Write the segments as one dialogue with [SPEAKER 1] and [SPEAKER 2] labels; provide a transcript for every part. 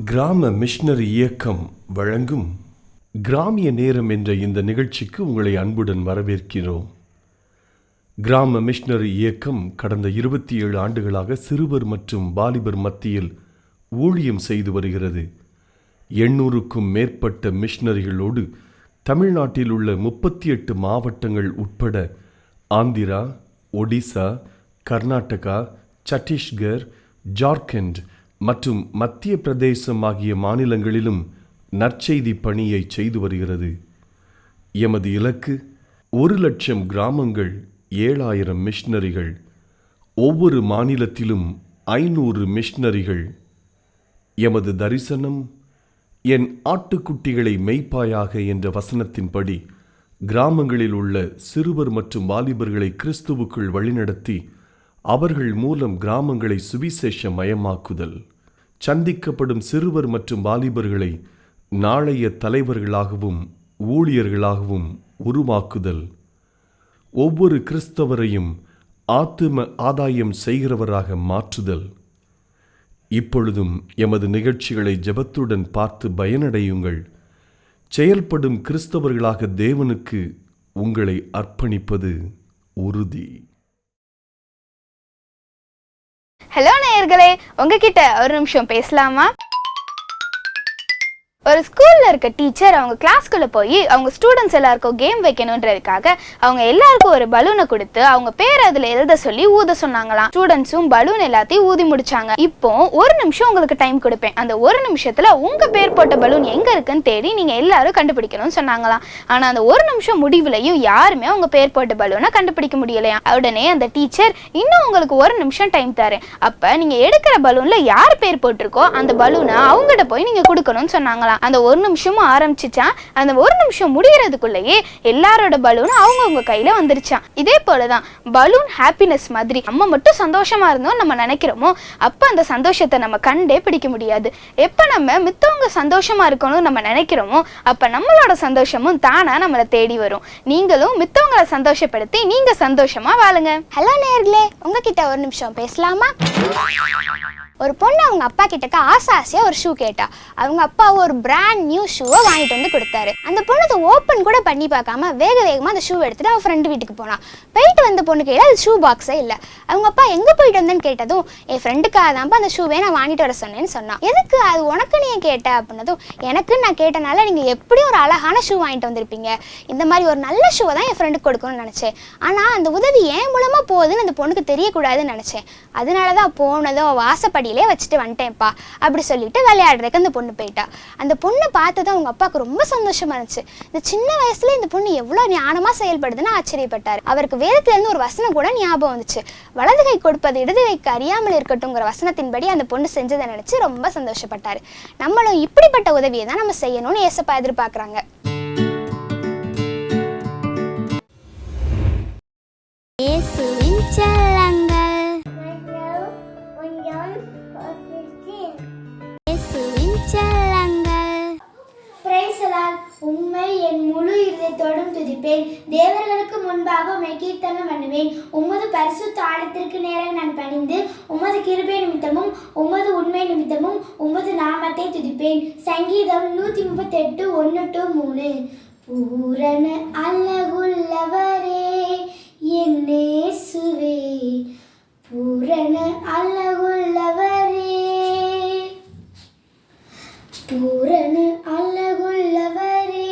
[SPEAKER 1] கிராம மிஷனரி இயக்கம் வழங்கும் கிராமிய நேரம் என்ற இந்த நிகழ்ச்சிக்கு உங்களை அன்புடன் வரவேற்கிறோம். கிராம மிஷனரி இயக்கம் கடந்த 27 ஆண்டுகளாக சிறுவர் மற்றும் வாலிபர் மத்தியில் ஊழியம் செய்து வருகிறது. 800க்கும் மேற்பட்ட மிஷனரிகளோடு தமிழ்நாட்டில் உள்ள 38 மாவட்டங்கள் உட்பட ஆந்திரா, ஒடிசா, கர்நாடகா, சத்தீஸ்கர், ஜார்க்கண்ட் மற்றும் மத்திய பிரதேசம் ஆகிய மாநிலங்களிலும் நற்செய்தி பணியை செய்து வருகிறது. எமது இலக்கு 1,00,000 கிராமங்கள், 7,000 மிஷனரிகள், ஒவ்வொரு மாநிலத்திலும் 500 மிஷனரிகள். எமது தரிசனம் என் ஆட்டுக்குட்டிகளை மேய்ப்பாயாக என்ற வசனத்தின்படி கிராமங்களில் உள்ள சிறுவர் மற்றும் வாலிபர்களை கிறிஸ்துவுக்குள் வழிநடத்தி அவர்கள் மூலம் கிராமங்களை சுவிசேஷ மயமாக்குதல், சந்திக்கப்படும் சிறுவர் மற்றும் வாலிபர்களை நாளைய தலைவர்களாகவும் ஊழியர்களாகவும் உருவாக்குதல், ஒவ்வொரு கிறிஸ்தவரையும் ஆத்தும ஆதாயம் செய்கிறவராக மாற்றுதல். இப்பொழுதும் எமது நிகழ்ச்சிகளை ஜெபத்துடன் பார்த்து பயனடையுங்கள். செயல்படும் கிறிஸ்தவர்களாக தேவனுக்கு உங்களை அர்ப்பணிப்பது உறுதி.
[SPEAKER 2] ஹலோ நேயர்களே, உங்ககிட்ட ஒரு நிமிஷம் பேசலாமா? ஒரு ஸ்கூல்ல இருக்க டீச்சர் அவங்க கிளாஸ்க்குள்ள போய் அவங்க ஸ்டூடெண்ட்ஸ் எல்லாருக்கும் கேம் வைக்கணுன்றதுக்காக அவங்க எல்லாருக்கும் ஒரு பலூனை கொடுத்து அவங்க பேர் அதுல எழுத சொல்லி ஊத சொன்னாங்களாம். ஸ்டூடெண்ட்ஸும் பலூன் எல்லாத்தையும் ஊதி முடிச்சாங்க. இப்போ ஒரு நிமிஷம் உங்களுக்கு டைம் கொடுப்பேன். அந்த ஒரு நிமிஷத்துல உங்க பேர் போட்ட பலூன் எங்க இருக்குன்னு தேடி நீங்க எல்லாரும் கண்டுபிடிக்கணும்னு சொன்னாங்களாம். ஆனா அந்த ஒரு நிமிஷம் முடிவுலையும் யாருமே உங்க பேர் போட்ட பலூனை கண்டுபிடிக்க முடியலையா. உடனே அந்த டீச்சர் இன்னும் உங்களுக்கு ஒரு நிமிஷம் டைம் தரேன். அப்ப நீங்க எடுக்கிற பலூன்ல யார் பேர் போட்டிருக்கோ அந்த பலூனை அவங்ககிட்ட போய் நீங்க கொடுக்கணும்னு சொன்னாங்களாம். அந்த ஒரு நிமிஷமும் ஆரம்பிச்சுச்சான். அந்த ஒரு நிமிஷம் முடிகிறதுக்குள்ளேயே எல்லாரோட பலூனும் அவங்கவுங்க கையில வந்துருச்சான். இதே போலதான் பலூன் ஹாப்பினஸ் மாதிரி நம்ம மட்டும் சந்தோஷமா இருந்தோம் நம்ம நினைக்கிறோமோ அப்ப அந்த சந்தோஷத்தை நம்ம கண்டே பிடிக்க முடியாது. எப்ப நம்ம மித்தவங்க சந்தோஷமா இருக்கணும் நம்ம நினைக்கிறோமோ அப்ப நம்மளோட சந்தோஷமும் தானா நம்மளை தேடி வரும். நீங்களும் மித்தவங்களை சந்தோஷப்படுத்தி நீங்க சந்தோஷமா வாழுங்க. ஹலோ நேயர்களே, உங்ககிட்ட ஒரு நிமிஷம் பேசலாமா? ஒரு பொண்ணு அவங்க அப்பா கிட்டக்க ஆசையா ஒரு ஷூ கேட்டா. அவங்க அப்பா ஒரு பிராண்ட் நியூ ஷூவை வாங்கிட்டு வந்து கொடுத்தாரு. அந்த பொண்ணு அதை ஓப்பன் கூட பண்ணி பார்க்காம வேகமா அந்த ஷூ எடுத்துட்டு அவன் ஃப்ரெண்டு வீட்டுக்கு போனா. போயிட்டு வந்த பொண்ணு கையில அது ஷூ பாக்ஸே இல்லை. அவங்க அப்பா எங்க போயிட்டு வந்தேன்னு கேட்டதும் என் ஃப்ரெண்டுக்காக தான்ப்பா அந்த ஷூவே நான் வாங்கிட்டு வர சொன்னேன்னு சொன்னா. எதுக்கு அது உனக்கு நீ கேட்ட அப்படின்னதும் எனக்கு நான் கேட்டனால நீங்க எப்படி ஒரு அழகான ஷூ வாங்கிட்டு வந்திருப்பீங்க, இந்த மாதிரி ஒரு நல்ல ஷூவை தான் என் ஃப்ரெண்டுக்கு கொடுக்கணும்னு நினைச்சேன். ஆனா அந்த உதவி ஏன் மூலமா போகுதுன்னு அந்த பொண்ணுக்கு தெரியக்கூடாதுன்னு நினைச்சேன். அதனாலதான் போனதும் வாசப்படி வச்சுட்டு வந்துட்டேன்ப்பா அப்படி சொல்லிட்டு விளையாடுறதுக்கு அந்த பொண்ணு போயிட்டா. அந்த பொண்ணை பார்த்ததும் அவங்க அப்பாவுக்கு ரொம்ப சந்தோஷமா இருந்துச்சு. இந்த சின்ன வயசுல இந்த பொண்ணு எவ்வளவு ஞானமா செயல்படுதுன்னு ஆச்சரியப்பட்டாரு. அவருக்கு வேதத்துல இருந்து ஒரு வசனம் கூட ஞாபகம் வந்துச்சு. வலது கை கொடுப்பது இடது கைக்கு அறியாமல் இருக்கட்டும்ங்கிற வசனத்தின்படி அந்த பொண்ணு செஞ்சதை நினைச்சு ரொம்ப சந்தோஷப்பட்டாரு. நம்மளும் இப்படிப்பட்ட உதவியை தான் நம்ம செய்யணும்னு ஏசப்பா எதிர்பார்க்கறாங்க.
[SPEAKER 3] உம்மை என் முழு இதயத்தோடும் துதிப்பேன். தேவர்களுக்கு முன்பாக உம்மை கீர்த்தனம் பண்ணுவேன். உமது பரிசுத்த ஆலயத்திற்கு நேராக நான் பணிந்து உமது கிருபை நிமித்தமும் உமது உண்மை நிமித்தமும் உமது நாமத்தை துதிப்பேன். சங்கீதம் 138:1-3. பூரண அழகுள்ளவரே என் இயேசுவே, பூரண அழகுள்ளவரே, பூரண அழகுள்ளவரே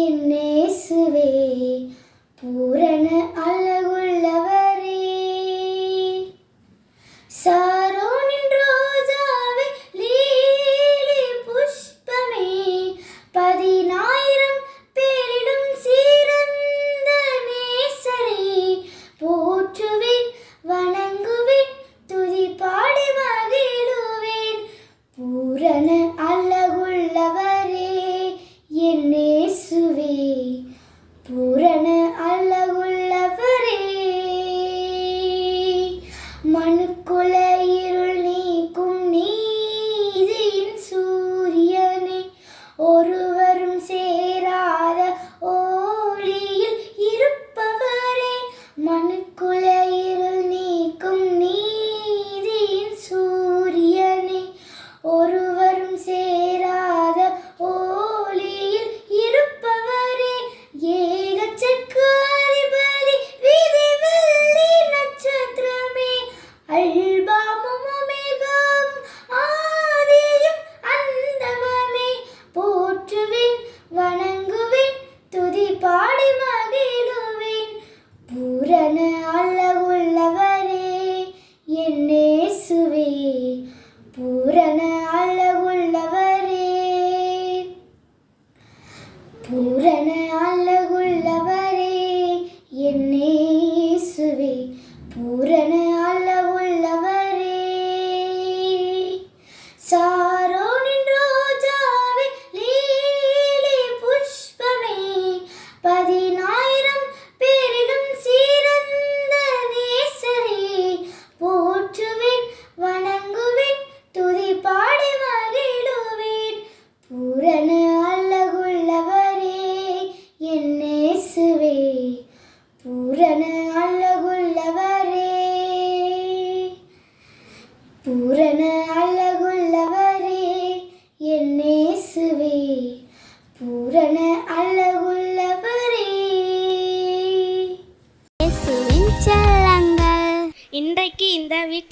[SPEAKER 3] என் இயேசுவே, பூரண அழகுள்ளவரே. சாரோனின் ரோஜாவே, லீலி புஷ்பமே, 10,000 பேரிடும் சிறந்த நேசரே, போற்றுவேன் வணங்குவேன் துதி பாடி மகிழுவேன். பூரண அழகுள்ளவரே என் இயேசுவே, பூரண அழகுள்ளவரே. மனுக்குல இருள் நீக்கும் நீதியின் சூரியனே, ஒருவரும் சேராத ஒளியில் இருப்பவரே. மனுக்குல இருள் நீக்கும் நீதியின் சூரியனே, ஒருவரும்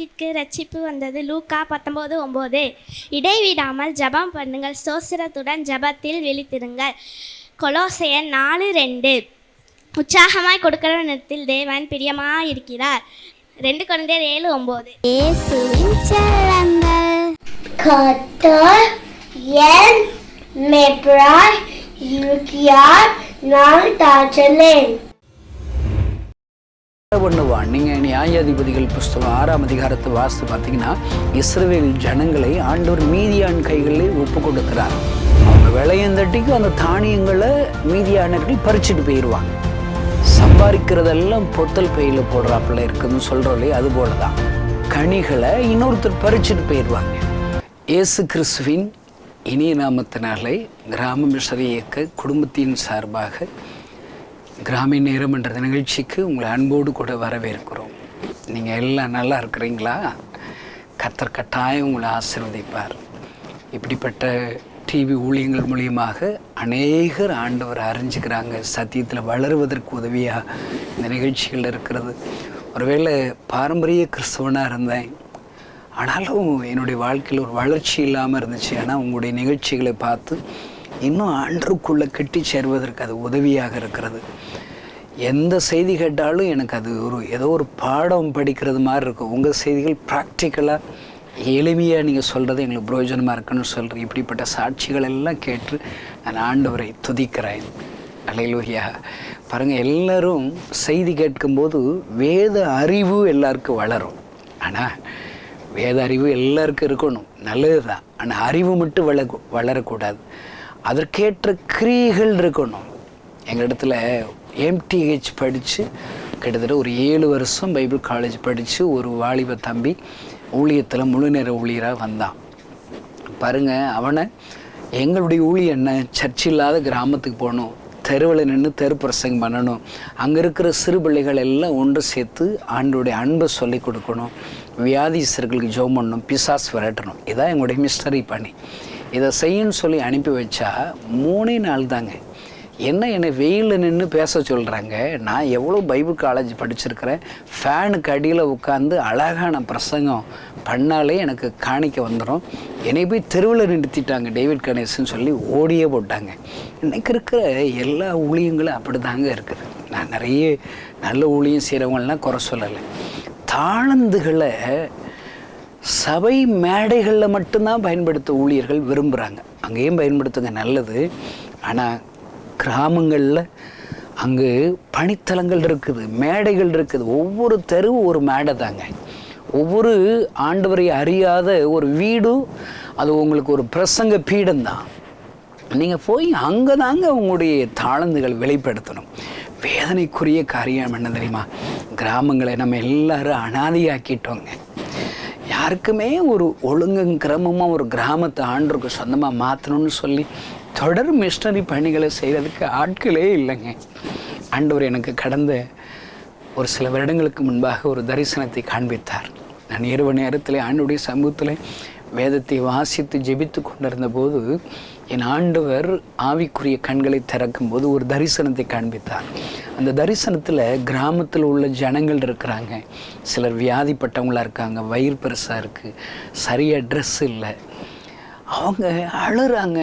[SPEAKER 4] உலகத்திற்கு ரட்சிப்பு வந்தது. லூக்கா 19:9. இடைவிடாமல் ஜெபம் பண்ணுங்கள், ஸ்தோத்திரத்துடன் ஜெபத்தில் விழித்திருங்கள். கொலோசையர் 4:2. உற்சாகமாய் கொடுக்கிற நேரத்தில் தேவன் பிரியமாய் இருக்கிறார். 2 கொரிந்தியர் 7:9.
[SPEAKER 3] இயேசுவின் செல்லங்கள். கர்த்தர் என் மேய்ப்பராய் இருக்கிறார், நான் தாழ்ச்சலேன்.
[SPEAKER 5] பண்ணுவான். நீங்கள் நியாயாதிபதிகள் புஸ்தகம் 6ஆம் அதிகாரத்தை வாசித்து பார்த்தீங்கன்னா, இஸ்ரவேல் ஜனங்களை ஆண்டவர் மீதியான் கைகளில் ஒப்பு கொடுக்கிறார். அவங்க விளையந்தட்டிக்கு அந்த தானியங்களை மீதியானர்கள் பறிச்சுட்டு போயிடுவாங்க. சம்பாதிக்கிறதெல்லாம் பொத்தல் பையில் போடுறாப்புல இருக்குதுன்னு சொல்கிறோம் இல்லையா, அது போல தான் கனிகளை இன்னொருத்தர் பறிச்சுட்டு போயிடுவாங்க. இயேசு கிறிஸ்துவின் இனிய நாமத்தினாலே கிராம மிஷனரி இயக்க குடும்பத்தின் சார்பாக கிராமிய நேரம் என்ற நிகழ்ச்சிக்கு உங்களை அன்போடு கூட வரவேற்கிறோம். நீங்கள் எல்லாம் நல்லா இருக்கிறீங்களா? கர்த்தர் கட்டாயம் உங்களை ஆசீர்வதிப்பார். இப்படிப்பட்ட டிவி ஊழியங்கள் மூலியமாக அநேகர் ஆண்டவர் அறிஞ்சுக்கிறாங்க. சத்தியத்தில் வளருவதற்கு உதவியாக இந்த நிகழ்ச்சிகள் இருக்கிறது. ஒருவேளை பாரம்பரிய கிறிஸ்தவனாக இருந்தேன், ஆனாலும் என்னுடைய வாழ்க்கையில் ஒரு வளர்ச்சி இல்லாமல் இருந்துச்சு. ஆனால் உங்களுடைய நிகழ்ச்சிகளை பார்த்து இன்னும் ஆண்டருக்குள்ளே கட்டி சேருவதற்கு அது உதவியாக இருக்கிறது. எந்த செய்தி கேட்டாலும் எனக்கு அது ஏதோ ஒரு பாடம் படிக்கிறது மாதிரி இருக்கும். உங்கள் செய்திகள் ப்ராக்டிக்கலாக எளிமையாக நீங்கள் சொல்கிறது எங்களுக்கு பிரயோஜனமாக இருக்குன்னு சொல்கிறேன். இப்படிப்பட்ட சாட்சிகள் எல்லாம் கேட்டு நான் ஆண்டவரை துதிக்கிறேன். அல்லேலூயா. பாருங்கள், எல்லோரும் செய்தி கேட்கும்போது வேத அறிவு எல்லாருக்கும் வளரும். ஆனால் வேத அறிவு எல்லாருக்கும் இருக்கணும், நல்லது தான். ஆனால் அறிவு மட்டும் வளரக்கூடாது, அதற்கேற்ற கிரியைகள் இருக்கணும். எங்கள் இடத்துல எம்டிஹெச் படித்து கிட்டத்தட்ட ஒரு 7 வருஷம் பைபிள் காலேஜ் படித்து ஒரு வாலிப தம்பி ஊழியத்தில் முழு நேர ஊழியராக வந்தான். பாருங்கள், அவனை எங்களுடைய ஊழியம் என்ன, சர்ச் இல்லாத கிராமத்துக்கு போகணும், தெருவில் நின்று தெரு பிரசங்கம் பண்ணணும், அங்கே இருக்கிற சிறு பிள்ளைகள் எல்லாம் ஒன்று சேர்த்து ஆண்டோடைய அன்பை சொல்லிக் கொடுக்கணும், வியாதிஸ்தர்களுக்கு ஜெபம் பண்ணணும், பிசாசு விரட்டணும். இதான் எங்களுடைய மிஸ்டரி பண்ணி இதை செய்யன்னு சொல்லி அனுப்பி வச்சா 3 நாள் தாங்க. என்னை வெயிலில் நின்று பேச சொல்கிறாங்க. நான் எவ்வளோ பைபிள் காலேஜ் படிச்சிருக்கிறேன், ஃபேனுக்கு அடியில் உட்காந்து அழகான பிரசங்கம் பண்ணாலே எனக்கு காணிக்க வந்துடும். என்னை போய் தெருவில் நிறுத்திட்டாங்க, டேவிட் கணேசன் சொல்லி ஓடியே போட்டாங்க. இன்றைக்கி இருக்கிற எல்லா ஊழியங்களும் அப்படி தாங்க இருக்குது. நான் நிறைய நல்ல ஊழியம் செய்கிறவங்களாம் குறை சொல்லலை. தாளந்துகளை சபை மேடைகளில் மட்டும்தான் பயன்படுத்த ஊழியர்கள் விரும்புகிறாங்க. அங்கேயும் பயன்படுத்துங்க, நல்லது. ஆனால் கிராமங்களில் அங்கு பணித்தலங்கள் இருக்குது, மேடைகள் இருக்குது. ஒவ்வொரு தெருவும் ஒரு மேடை தாங்க. ஒவ்வொரு ஆண்டவரை அறியாத ஒரு வீடும் அது உங்களுக்கு ஒரு பிரசங்க பீடம்தான். நீங்கள் போய் அங்கே தாங்க உங்களுடைய தாளந்துகள் வெளிப்படுத்தணும். வேதனைக்குரிய காரியம் என்ன தெரியுமா? கிராமங்களை நம்ம எல்லாரும் அனாதையாக்கிட்டோங்க. யாருக்குமே ஒரு ஒழுங்கும் கிரமமாக ஒரு கிராமத்தை ஆண்டருக்கு சொந்தமாக மாற்றணும்னு சொல்லி தொடர் மிஷனரி பணிகளை செய்கிறதுக்கு ஆட்களே இல்லைங்க. ஆண்டவர் எனக்கு கடந்த ஒரு சில வருடங்களுக்கு முன்பாக ஒரு தரிசனத்தை காண்பித்தார். நான் இரவு நேரத்தில் ஆண்டவருடைய சமூகத்தில் வேதத்தை வாசித்து ஜெபித்து கொண்டிருந்த போது என் ஆண்டவர் ஆவிக்குரிய கண்களை திறக்கும்போது ஒரு தரிசனத்தை காண்பித்தார். அந்த தரிசனத்தில் கிராமத்தில் உள்ள ஜனங்கள் இருக்கிறாங்க. சிலர் வியாதிப்பட்டவங்களாக இருக்காங்க, வயிறு பெருசாக இருக்குது, சரியாக ட்ரெஸ் இல்லை, அவங்க அழுறாங்க,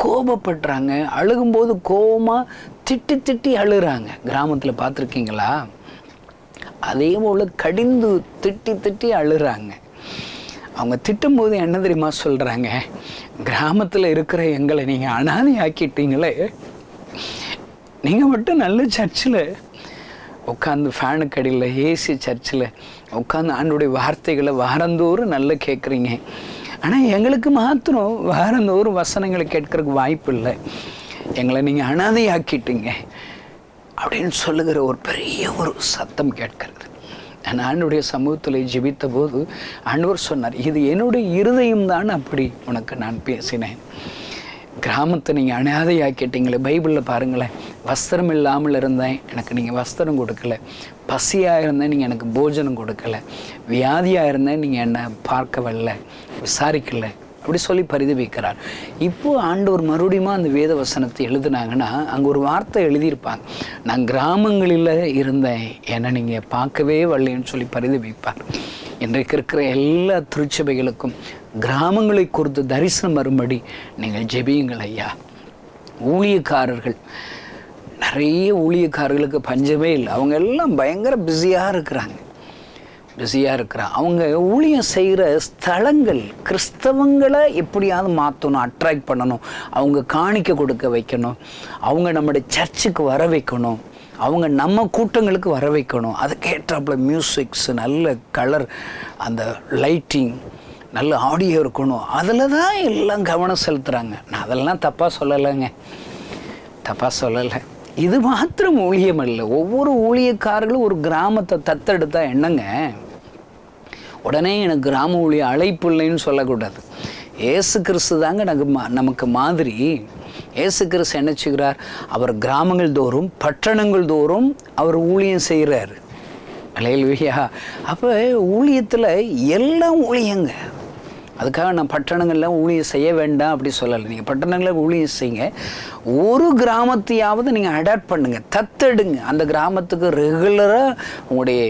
[SPEAKER 5] கோபப்படுறாங்க. அழுகும்போது கோபமாக திட்டி திட்டி அழுகிறாங்க. கிராமத்தில் பார்த்துருக்கீங்களா? அதே போல் கடிந்து திட்டி திட்டி அழுகிறாங்க. அவங்க திட்டும்போது என்ன தெரியுமா சொல்கிறாங்க? கிராமத்தில் இருக்கிற எங்களை நீங்கள் அனாதை ஆக்கிட்டீங்களே, நீங்கள் மட்டும் நல்ல சர்ச்சில் உட்காந்து ஃபேனுக்கு அடியில் ஏசி சர்ச்சில் உட்காந்து ஆண்டோடைய வார்த்தைகளை வாரந்தோறும் நல்லா கேட்குறீங்க. ஆனால் எங்களுக்கு மாத்திரம் வாரந்தோறும் வசனங்களை கேட்கறதுக்கு வாய்ப்பு இல்லை, எங்களை நீங்கள் அனாதை ஆக்கிட்டீங்க அப்படின்னு சொல்லுகிற ஒரு பெரிய ஒரு சத்தம் கேட்கிறது. நான் ஆண்டவருடைய சமூகத்தில் ஜெபித்த போது ஆண்டவர் சொன்னார், இது என்னுடைய இருதயம் தான் அப்படி உனக்கு நான் பேசினேன். கிராமத்தை நீங்கள் அனாதையாக்கிட்டீங்களே. பைபிளில் பாருங்களேன், வஸ்திரம் இல்லாமல் இருந்தேன், எனக்கு நீங்கள் வஸ்திரம் கொடுக்கல. பசியாக இருந்தேன், நீங்கள் எனக்கு போஜனம் கொடுக்கல. வியாதியாக இருந்தேன், நீங்கள் என்னை பார்க்கவில்லை, விசாரிக்கலை, அப்படி சொல்லி பரிதவிக்கிறார். இப்போது ஆண்டவர் மறுபடியும் அந்த வேத வசனத்தை எழுதுனாங்கன்னா அங்கே ஒரு வார்த்தை எழுதியிருப்பாங்க, நான் கிராமங்களில் இருந்தேன், என்னை நீங்கள் பார்க்கவே வரலைன்னு சொல்லி பரிதவிப்பார். இன்றைக்கு இருக்கிற எல்லா திருச்சபைகளுக்கும் கிராமங்களை குறித்து தரிசனம் வரும்படி நீங்கள் ஜெபியுங்கள் ஐயா. ஊழியக்காரர்கள், நிறைய ஊழியக்காரர்களுக்கு பஞ்சமே இல்லை. அவங்க எல்லாம் பயங்கர பிஸியாக இருக்கிறாங்க. அவங்க ஊழியம் செய்கிற ஸ்தலங்கள் கிறிஸ்தவங்களை எப்படியாவது மாற்றணும், அட்ராக்ட் பண்ணணும், அவங்க காணிக்க கொடுக்க வைக்கணும், அவங்க நம்முடைய சர்ச்சுக்கு வர வைக்கணும், அவங்க நம்ம கூட்டங்களுக்கு வர வைக்கணும். அதுக்கேற்றாப்புல மியூசிக்ஸ், நல்ல கலர், அந்த லைட்டிங், நல்ல ஆடியோ இருக்கணும். அதில் தான் எல்லாம் கவனம் செலுத்துகிறாங்க. நான் அதெல்லாம் தப்பாக சொல்லலை. இது மாத்திரம் ஊழியம் இல்லை. ஒவ்வொரு ஊழியக்காரர்களும் ஒரு கிராமத்தை தத்தெடுத்தா என்னங்க, உடனே எனக்கு கிராம ஊழிய அழைப்பு இல்லைன்னு சொல்லக்கூடாது. ஏசு கிறிஸ்து தாங்க நமக்கு மாதிரி. ஏசு கிறிஸ்து என்ன செய்கிறார்? அவர் கிராமங்கள் தோறும் பட்டணங்கள் தோறும் அவர் ஊழியம் செய்கிறார். அல்லேலூயா. அப்போ ஊழியத்தில் எல்லாம் ஊழியங்க. அதுக்காக நான் பட்டணங்களில் ஊழியம் செய்ய வேண்டாம் அப்படி சொல்லலை. நீங்கள் பட்டணங்களில் ஊழியம் செய்யுங்க. ஒரு கிராமத்தையாவது நீங்கள் அடாப்ட் பண்ணுங்கள், தத்தெடுங்க. அந்த கிராமத்துக்கு ரெகுலராக உங்களுடைய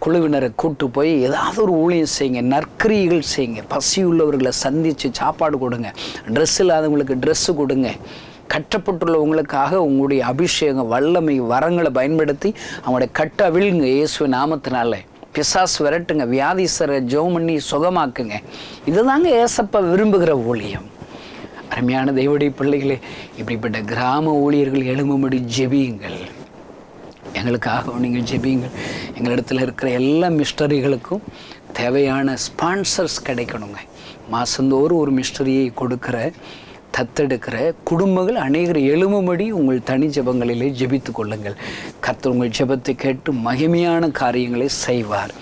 [SPEAKER 5] குழுவினரை கூட்டு போய் ஏதாவது ஒரு ஊழியம் செய்யுங்க, நற்கிரியைகள் செய்யுங்க, பசி உள்ளவர்களை சந்தித்து சாப்பாடு கொடுங்க, ட்ரெஸ் இல்லாதவங்களுக்கு ட்ரெஸ்ஸு கொடுங்க, கட்டப்பட்டுள்ளவங்களுக்காக உங்களுடைய அபிஷேகம், வல்லமை, வரங்களை பயன்படுத்தி அவங்களுடைய கட்ட அவிழ்ங்க. இயேசு நாமத்தினால பிசாசு விரட்டுங்க, வியாதிசரை ஜெபம் பண்ணி சுகமாக்குங்க. இதுதாங்க ஏசப்பா விரும்புகிற ஊழியம். அருமையான தேவனுடைய பிள்ளைகளே, இப்படிப்பட்ட கிராம ஊழியர்கள் எழும்பும்படி ஜெபியுங்கள். எங்களுக்காக நீங்கள் ஜெபியுங்கள். எங்களிடத்தில் இருக்கிற எல்லா மிஸ்டரிகளுக்கும் தேவையான ஸ்பான்சர்ஸ் கிடைக்கணுங்க. மாதந்தோறும் ஒரு மிஸ்டரியை கொடுக்குற, தத்தெடுக்கிற குடும்பங்கள் அநேகர் எழும்பும்படி உங்கள் தனி ஜெபங்களிலே ஜெபித்து கொள்ளுங்கள். கர்த்தர் உங்கள் ஜெபத்தை கேட்டு மகிமையான காரியங்களை செய்வார்.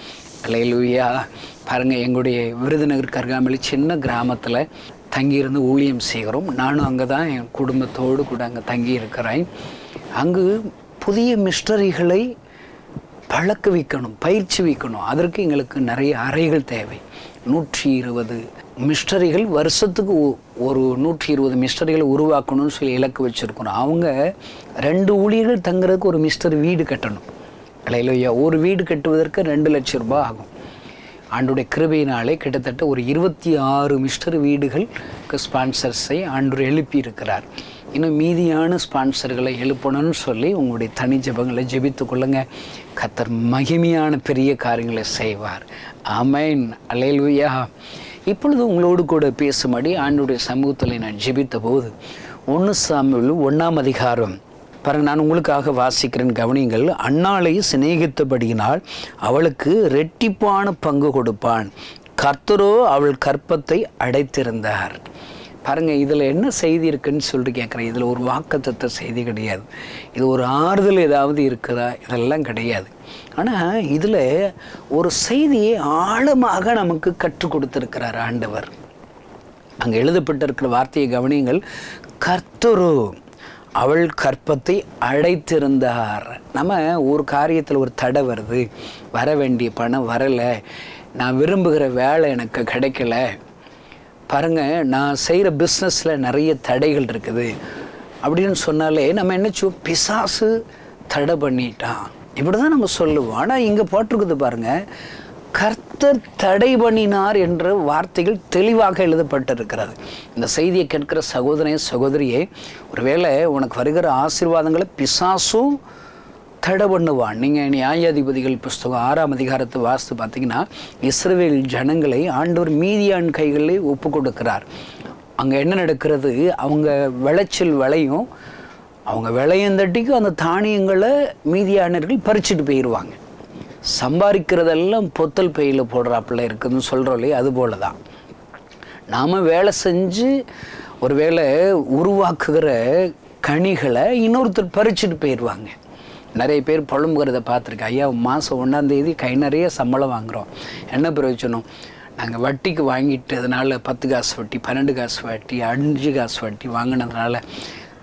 [SPEAKER 5] அல்லேலூயா. பாருங்கள், எங்களுடைய விருதுநகர் அருகாமையில் சின்ன கிராமத்தில் தங்கியிருந்து ஊழியம் செய்கிறோம். நானும் அங்கே தான் என் குடும்பத்தோடு கூட அங்கே தங்கி இருக்கிறேன். அங்கு புதிய மிஸ்டரிகளை பழக்க வைக்கணும், பயிற்சி வைக்கணும். அதற்கு எங்களுக்கு நிறைய அறைகள் தேவை. 120 மிஸ்டரிகள் வருஷத்துக்கு ஒரு 120 மிஸ்டரிகளை உருவாக்கணும்னு சொல்லி இலக்கு வச்சுருக்கணும். அவங்க 2 ஊழியர்கள் தங்குறதுக்கு ஒரு மிஸ்டர் வீடு கட்டணும். இல்லையா? ஒரு வீடு கட்டுவதற்கு 2 லட்சம் ரூபாய் ஆகும். ஆண்டுடைய கிருபையினாலே கிட்டத்தட்ட ஒரு 26 மிஸ்டர் வீடுகளுக்கு ஸ்பான்சர்ஸை ஆண்டு எழுப்பி இருக்கிறார். இன்னும் மீதியான ஸ்பான்சர்களை எழுப்பணும்னு சொல்லி உங்களுடைய தனி ஜெபங்களை ஜெபித்து கொள்ளுங்க. கர்த்தர் மகிமையான பெரிய காரியங்களை செய்வார். ஆமென். அல்லேலூயா. இப்பொழுது உங்களோடு கூட பேசும்படி ஆண்டுடைய சமூகத்தில் நான் ஜெபித்த போது 1 சாமுவேல் 1ஆம் அதிகாரம் பாருங்கள், நான் உங்களுக்காக வாசிக்கிறேன், கவனிங்கள். அன்னாளை சிநேகித்தபடியினால் அவளுக்கு ரெட்டிப்பான பங்கு கொடுப்பான், கர்த்தரோ அவள் கற்பத்தை அடைத்திருந்தார். பாருங்கள், இதில் என்ன செய்தி இருக்குன்னு சொல்லிட்டு கேட்குறேன். இதில் ஒரு வாக்குத்தத்த செய்தி கிடையாது. இது ஒரு ஆறுதல் ஏதாவது இருக்குதா? இதெல்லாம் கிடையாது. ஆனால் இதில் ஒரு செய்தியை ஆழமாக நமக்கு கற்றுக் கொடுத்துருக்கிறார் ஆண்டவர். அங்கே எழுதப்பட்டிருக்கிற வார்த்தையை கவனியுங்கள். கர்த்தரோ அவள் கற்பத்தை அடைத்திருந்தார். நம்ம ஒரு காரியத்தில் ஒரு தடை வருது, வர வேண்டிய பணம் வரலை, நான் விரும்புகிற வேலை எனக்கு கிடைக்கல, பாருங்கள் நான் செய்கிற பிஸ்னஸில் நிறைய தடைகள் இருக்குது அப்படின்னு சொன்னாலே நம்ம என்ன பிசாசு தடை பண்ணிட்டான் இப்படி தான் நம்ம சொல்லுவோம். ஆனால் இங்கே போட்டிருக்குது பாருங்கள், கர்த்தர் தடை பண்ணினார் என்ற வார்த்தைகள் தெளிவாக எழுதப்பட்டிருக்கிறது. இந்த செய்தியை கேட்கிற சகோதரியே, ஒருவேளை உனக்கு வருகிற ஆசீர்வாதங்களை பிசாசும் தடை பண்ணுவான். நீங்கள் நியாயாதிபதிகள் புஸ்தகம் 6ஆம் அதிகாரத்தை வாசித்து பார்த்தீங்கன்னா, இஸ்ரவேல் ஜனங்களை ஆண்டவர் மீதியான் கைகளிலே ஒப்பு கொடுக்கிறார். அங்கே என்ன நடக்கிறது? அவங்க விளைச்சல் விளையும், அவங்க விளையந்தட்டிக்கும் அந்த தானியங்களை மீதியானர்கள் பறிச்சுட்டு போயிடுவாங்க. சம்பாதிக்கிறதெல்லாம் பொத்தல் பையில் போடுறாப்புல இருக்குதுன்னு சொல்கிறோம் இல்லையா? அது போல தான் நாம் வேலை செஞ்சு ஒரு வேளை உருவாக்குகிற கனிகளை இன்னொருத்தர் பறிச்சுட்டு போயிடுவாங்க. நிறைய பேர் புலம்புகிறத பார்த்துருக்கேன். ஐயா, மாதம் 1ஆம் தேதி கை நிறைய சம்பளம் வாங்குகிறோம், என்ன பிரயோஜனம்? நாங்கள் வட்டிக்கு வாங்கிட்டதுனால 10 காசு வட்டி, 12 காசு வட்டி, 5 காசு வட்டி வாங்கினதுனால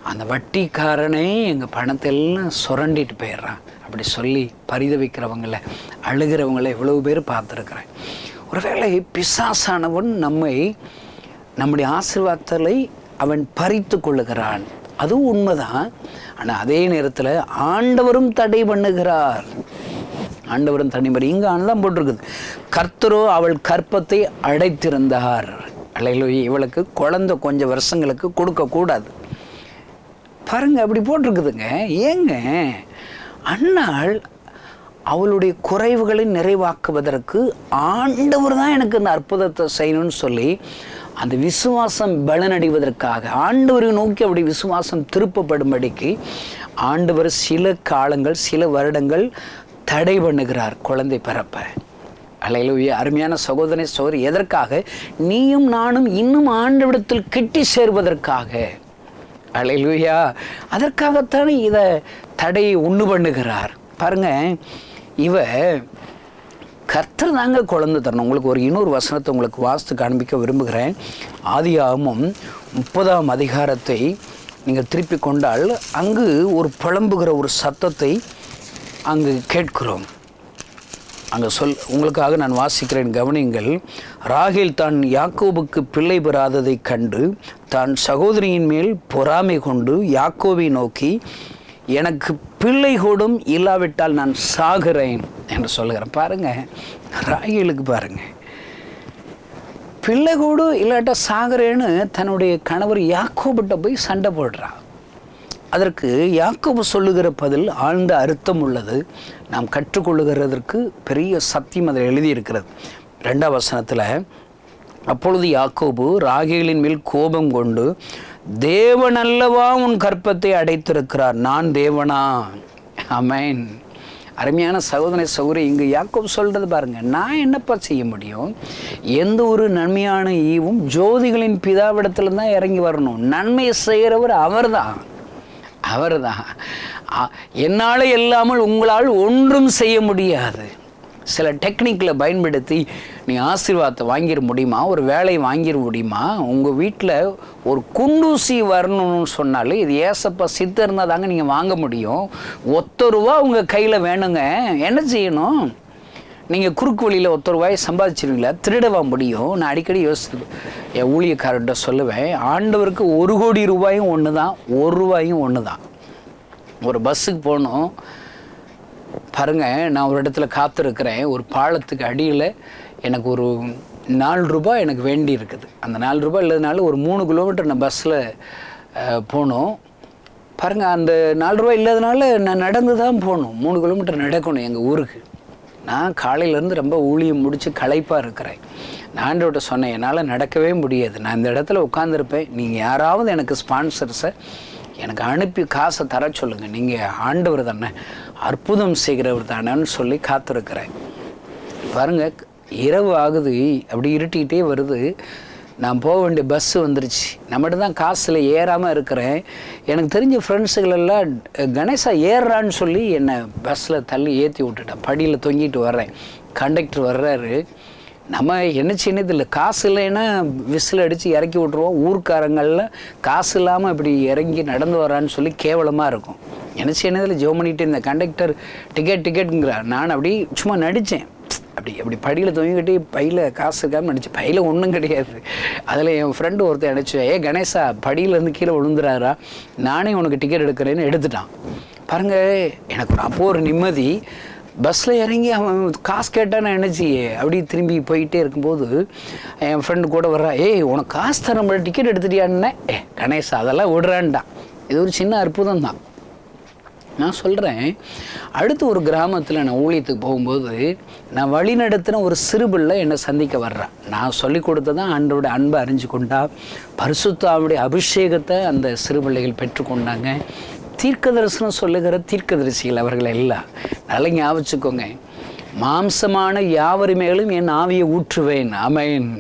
[SPEAKER 5] அந்த வட்டிக்காரனே எங்கள் பணத்தை எல்லாம் சுரண்டிட்டு போயிடுறான் அப்படி சொல்லி பரிதவிக்கிறவங்களை, அழுகிறவங்களை எவ்வளவு பேர் பார்த்துருக்குறேன். ஒருவேளை பிசாசானவன் நம்முடைய ஆசீர்வாதத்தை அவன் பறித்து கொள்ளுகிறான், அதுவும் உண்மைதான். ஆனால் அதே நேரத்தில் ஆண்டவரும் தடை பண்ணுகிறார். ஆண்டவரும் தனிமறி இங்கே தான் போட்டிருக்குது. கர்த்தரோ அவள் கற்பத்தை அடைத்திருந்தார். அல்லேலூயா. இவளுக்கு குழந்தை கொஞ்சம் வருஷங்களுக்கு கொடுக்கக்கூடாது. பாருங்க, அப்படி போட்டிருக்குதுங்க. ஏங்க, அன்னாள் அவளுடைய குறைவுகளை நிறைவாக்குவதற்கு ஆண்டவர் தான் எனக்கு இந்த அற்புதத்தை செய்யணும்னு சொல்லி அந்த விசுவாசம் பலனடைவதற்காக ஆண்டவரை நோக்கி அப்படி விசுவாசம் திருப்பப்படும்படிக்கு ஆண்டவர் சில காலங்கள் சில வருடங்கள் தடை பண்ணுகிறார் குழந்தை பிறப்ப. அல்லேலூயா. அருமையான சகோதரனே சகோதரி, எதற்காக? நீயும் நானும் இன்னும் ஆண்டவரிடத்தில் கிட்டி சேர்வதற்காக. அல்லேலூயா. அதற்காகத்தானே இதை தடையை உண்டு பண்ணுகிறார். பாருங்க, இவ கர்த்தர் தாங்க குழந்தை தரணும். உங்களுக்கு ஒரு இன்னொரு வசனத்தை உங்களுக்கு வாசித்து காண்பிக்க விரும்புகிறேன். ஆதியாகமம் 30ஆம் அதிகாரத்தை நீங்கள் திருப்பி கொண்டால் அங்கு ஒரு புலம்புகிற ஒரு சத்தத்தை அங்கு கேட்கிறோம். அங்கே உங்களுக்காக நான் வாசிக்கிறேன், கவனிங்கள். ராகேல் தான் யாக்கோபுக்கு பிள்ளை பெறாததை கண்டு தான் சகோதரியின் மேல் பொறாமை கொண்டு யாக்கோபை நோக்கி, எனக்கு பிள்ளை கூடும், இல்லாவிட்டால் நான் சாகிறேன் என்று சொல்லுகிறேன். பாருங்க, ராகேலுக்கு பாருங்க, பிள்ளை கூடு இல்லாட்டா சாகிறேன்னு தன்னுடைய கணவர் யாக்கோபிட்ட போய் சண்டை போடுறான். அதற்கு யாக்கோபு சொல்லுகிற பதில் ஆழ்ந்த அர்த்தம் உள்ளது. நாம் கற்றுக்கொள்ளுகிறதற்கு பெரிய சத்தியம் அதில் எழுதியிருக்கிறது. 2ஆம் வசனத்தில், அப்பொழுது யாக்கோபு ராகேலின் மேல் கோபம் கொண்டு, தேவன் அல்லவா உன் கற்பத்தை அடைத்திருக்கிறார், நான் தேவனா? ஆமென். அருமையான சகோதர சகோதரி, இங்கு யாக்கோபு சொல்கிறது பாருங்க, நான் என்னப்பா செய்ய முடியும்? எந்த ஒரு நன்மையான ஈவும் ஜோதிகளின் பிதாவிடத்துல தான் இறங்கி வரணும். நன்மை செய்கிறவர் அவர்தான். என்னால் இல்லாமல் உங்களால் ஒன்றும் செய்ய முடியாது. சில டெக்னிக்கில் பயன்படுத்தி நீ ஆசீர்வாதத்தை வாங்கிட முடியுமா? ஒரு வேலையை வாங்கிட முடியுமா? உங்கள் வீட்டில் ஒரு குண்டூசி வரணும்னு சொன்னாலே இது ஏசப்பா சித்தம் இருந்தால் தாங்க நீங்கள் வாங்க முடியும். ₹1 உங்கள் கையில் வேணுங்க. என்ன செய்யணும்? நீங்கள் குறுக்கு வழியில் ₹1 சம்பாதிச்சிருவீங்களா? திருடவா முடியும்? நான் அடிக்கடி யோசித்து என் ஊழியக்காரர்கிட்ட சொல்லுவேன், ஆண்டவருக்கு ₹1 கோடி ஒன்று தான், ₹1 ஒன்று தான். ஒரு பஸ்ஸுக்கு போகணும் பாருங்கள், நான் ஒரு இடத்துல காத்திருக்கிறேன். ஒரு பாலத்துக்கு அடியில் எனக்கு ஒரு ₹4 எனக்கு வேண்டி இருக்குது. அந்த ₹4 இல்லாதனால ஒரு 3 கிலோமீட்டர் நான் பஸ்ஸில் போகணும். பாருங்கள், அந்த ₹4 இல்லாதனால நான் நடந்து தான் போகணும். 3 கிலோமீட்டர் நடக்கணும் எங்கள் ஊருக்கு. நான் காலையிலேருந்து ரொம்ப ஊழியம் முடித்து களைப்பாக இருக்கிறேன். நான் ஆண்டவர்கிட்ட சொன்னேன், என்னால் நடக்கவே முடியாது, நான் இந்த இடத்துல உட்காந்துருப்பேன், நீங்கள் யாராவது எனக்கு ஸ்பான்சர்ஸை எனக்கு அனுப்பி காசை தர சொல்லுங்கள், நீங்கள் ஆண்டவர் தானே, அற்புதம் செய்கிறவர் தானேன்னு சொல்லி காத்திருக்கிறேன். பாருங்கள், இரவு ஆகுது, அப்படி இருட்டிக்கிட்டே வருது. நான் போக வேண்டிய பஸ்ஸு வந்துருச்சு. நம்மகிட்ட தான் காசில் ஏறாமல் இருக்கிறேன். எனக்கு தெரிஞ்ச ஃப்ரெண்ட்ஸுகளெல்லாம் கணேசா ஏறுறான்னு சொல்லி என்னை பஸ்ஸில் தள்ளி ஏற்றி விட்டுட்டேன். படியில் தொங்கிட்டு வர்றேன். கண்டக்டர் வர்றாரு. நம்ம என்ன செய்யணும் இல்லை, காசு இல்லைன்னா விசில் அடித்து இறக்கி விட்ருவோம். ஊர்க்காரங்களில் காசு இல்லாமல் இப்படி இறங்கி நடந்து வரான்னு சொல்லி கேவலமாக இருக்கும். என்ன செய்யணதில் ஜோ பண்ணிட்டு இந்த கண்டக்டர் டிக்கெட்டுங்கிறார். நான் அப்படி சும்மா நடித்தேன். அப்படி படியில் தொங்கிக்கிட்டே பையில் காசு இருக்காமல் நடிச்சு, பையில் ஒன்றும் கிடையாது. அதில் என் ஃப்ரெண்டு ஒருத்தர் நினச்சி, கணேசா படியிலேருந்து கீழே விழுந்துறாரா, நானே உனக்கு டிக்கெட் எடுக்கிறேன்னு எடுத்துட்டான். பாருங்கள், எனக்கு அப்போது ஒரு நிம்மதி. பஸ்ஸில் இறங்கி அவன் காசு கேட்டால் நான் நினச்சி அப்படி திரும்பி போயிட்டே இருக்கும்போது என் ஃப்ரெண்டு கூட வர்றா, உனக்கு காசு தர முடியல, டிக்கெட் எடுத்துட்டியான்னே. கணேசா அதெல்லாம் விடுறான்டான். இது ஒரு சின்ன அற்புதம் தான். நான் சொல்கிறேன், அடுத்து ஒரு கிராமத்தில் நான் ஊழியத்துக்கு போகும்போது நான் வழி நடத்தின ஒரு சிறுபிள்ளை என்னை சந்திக்க வர்றேன். நான் சொல்லி கொடுத்ததான் ஆண்டோட அன்பை அறிஞ்சு கொண்டா, பரிசுத்தாவுடைய அபிஷேகத்தை அந்த சிறுபிள்ளைகள் பெற்றுக்கொண்டாங்க. தீர்க்க தரிசனம் சொல்லுகிற தீர்க்கதரிசிகள் அவர்கள் எல்லாம். நல்லா ஞாபகிச்சுக்கோங்க, மாம்சமான யாவர் மேலும் என் ஆவியை ஊற்றுவேன். ஆமென்.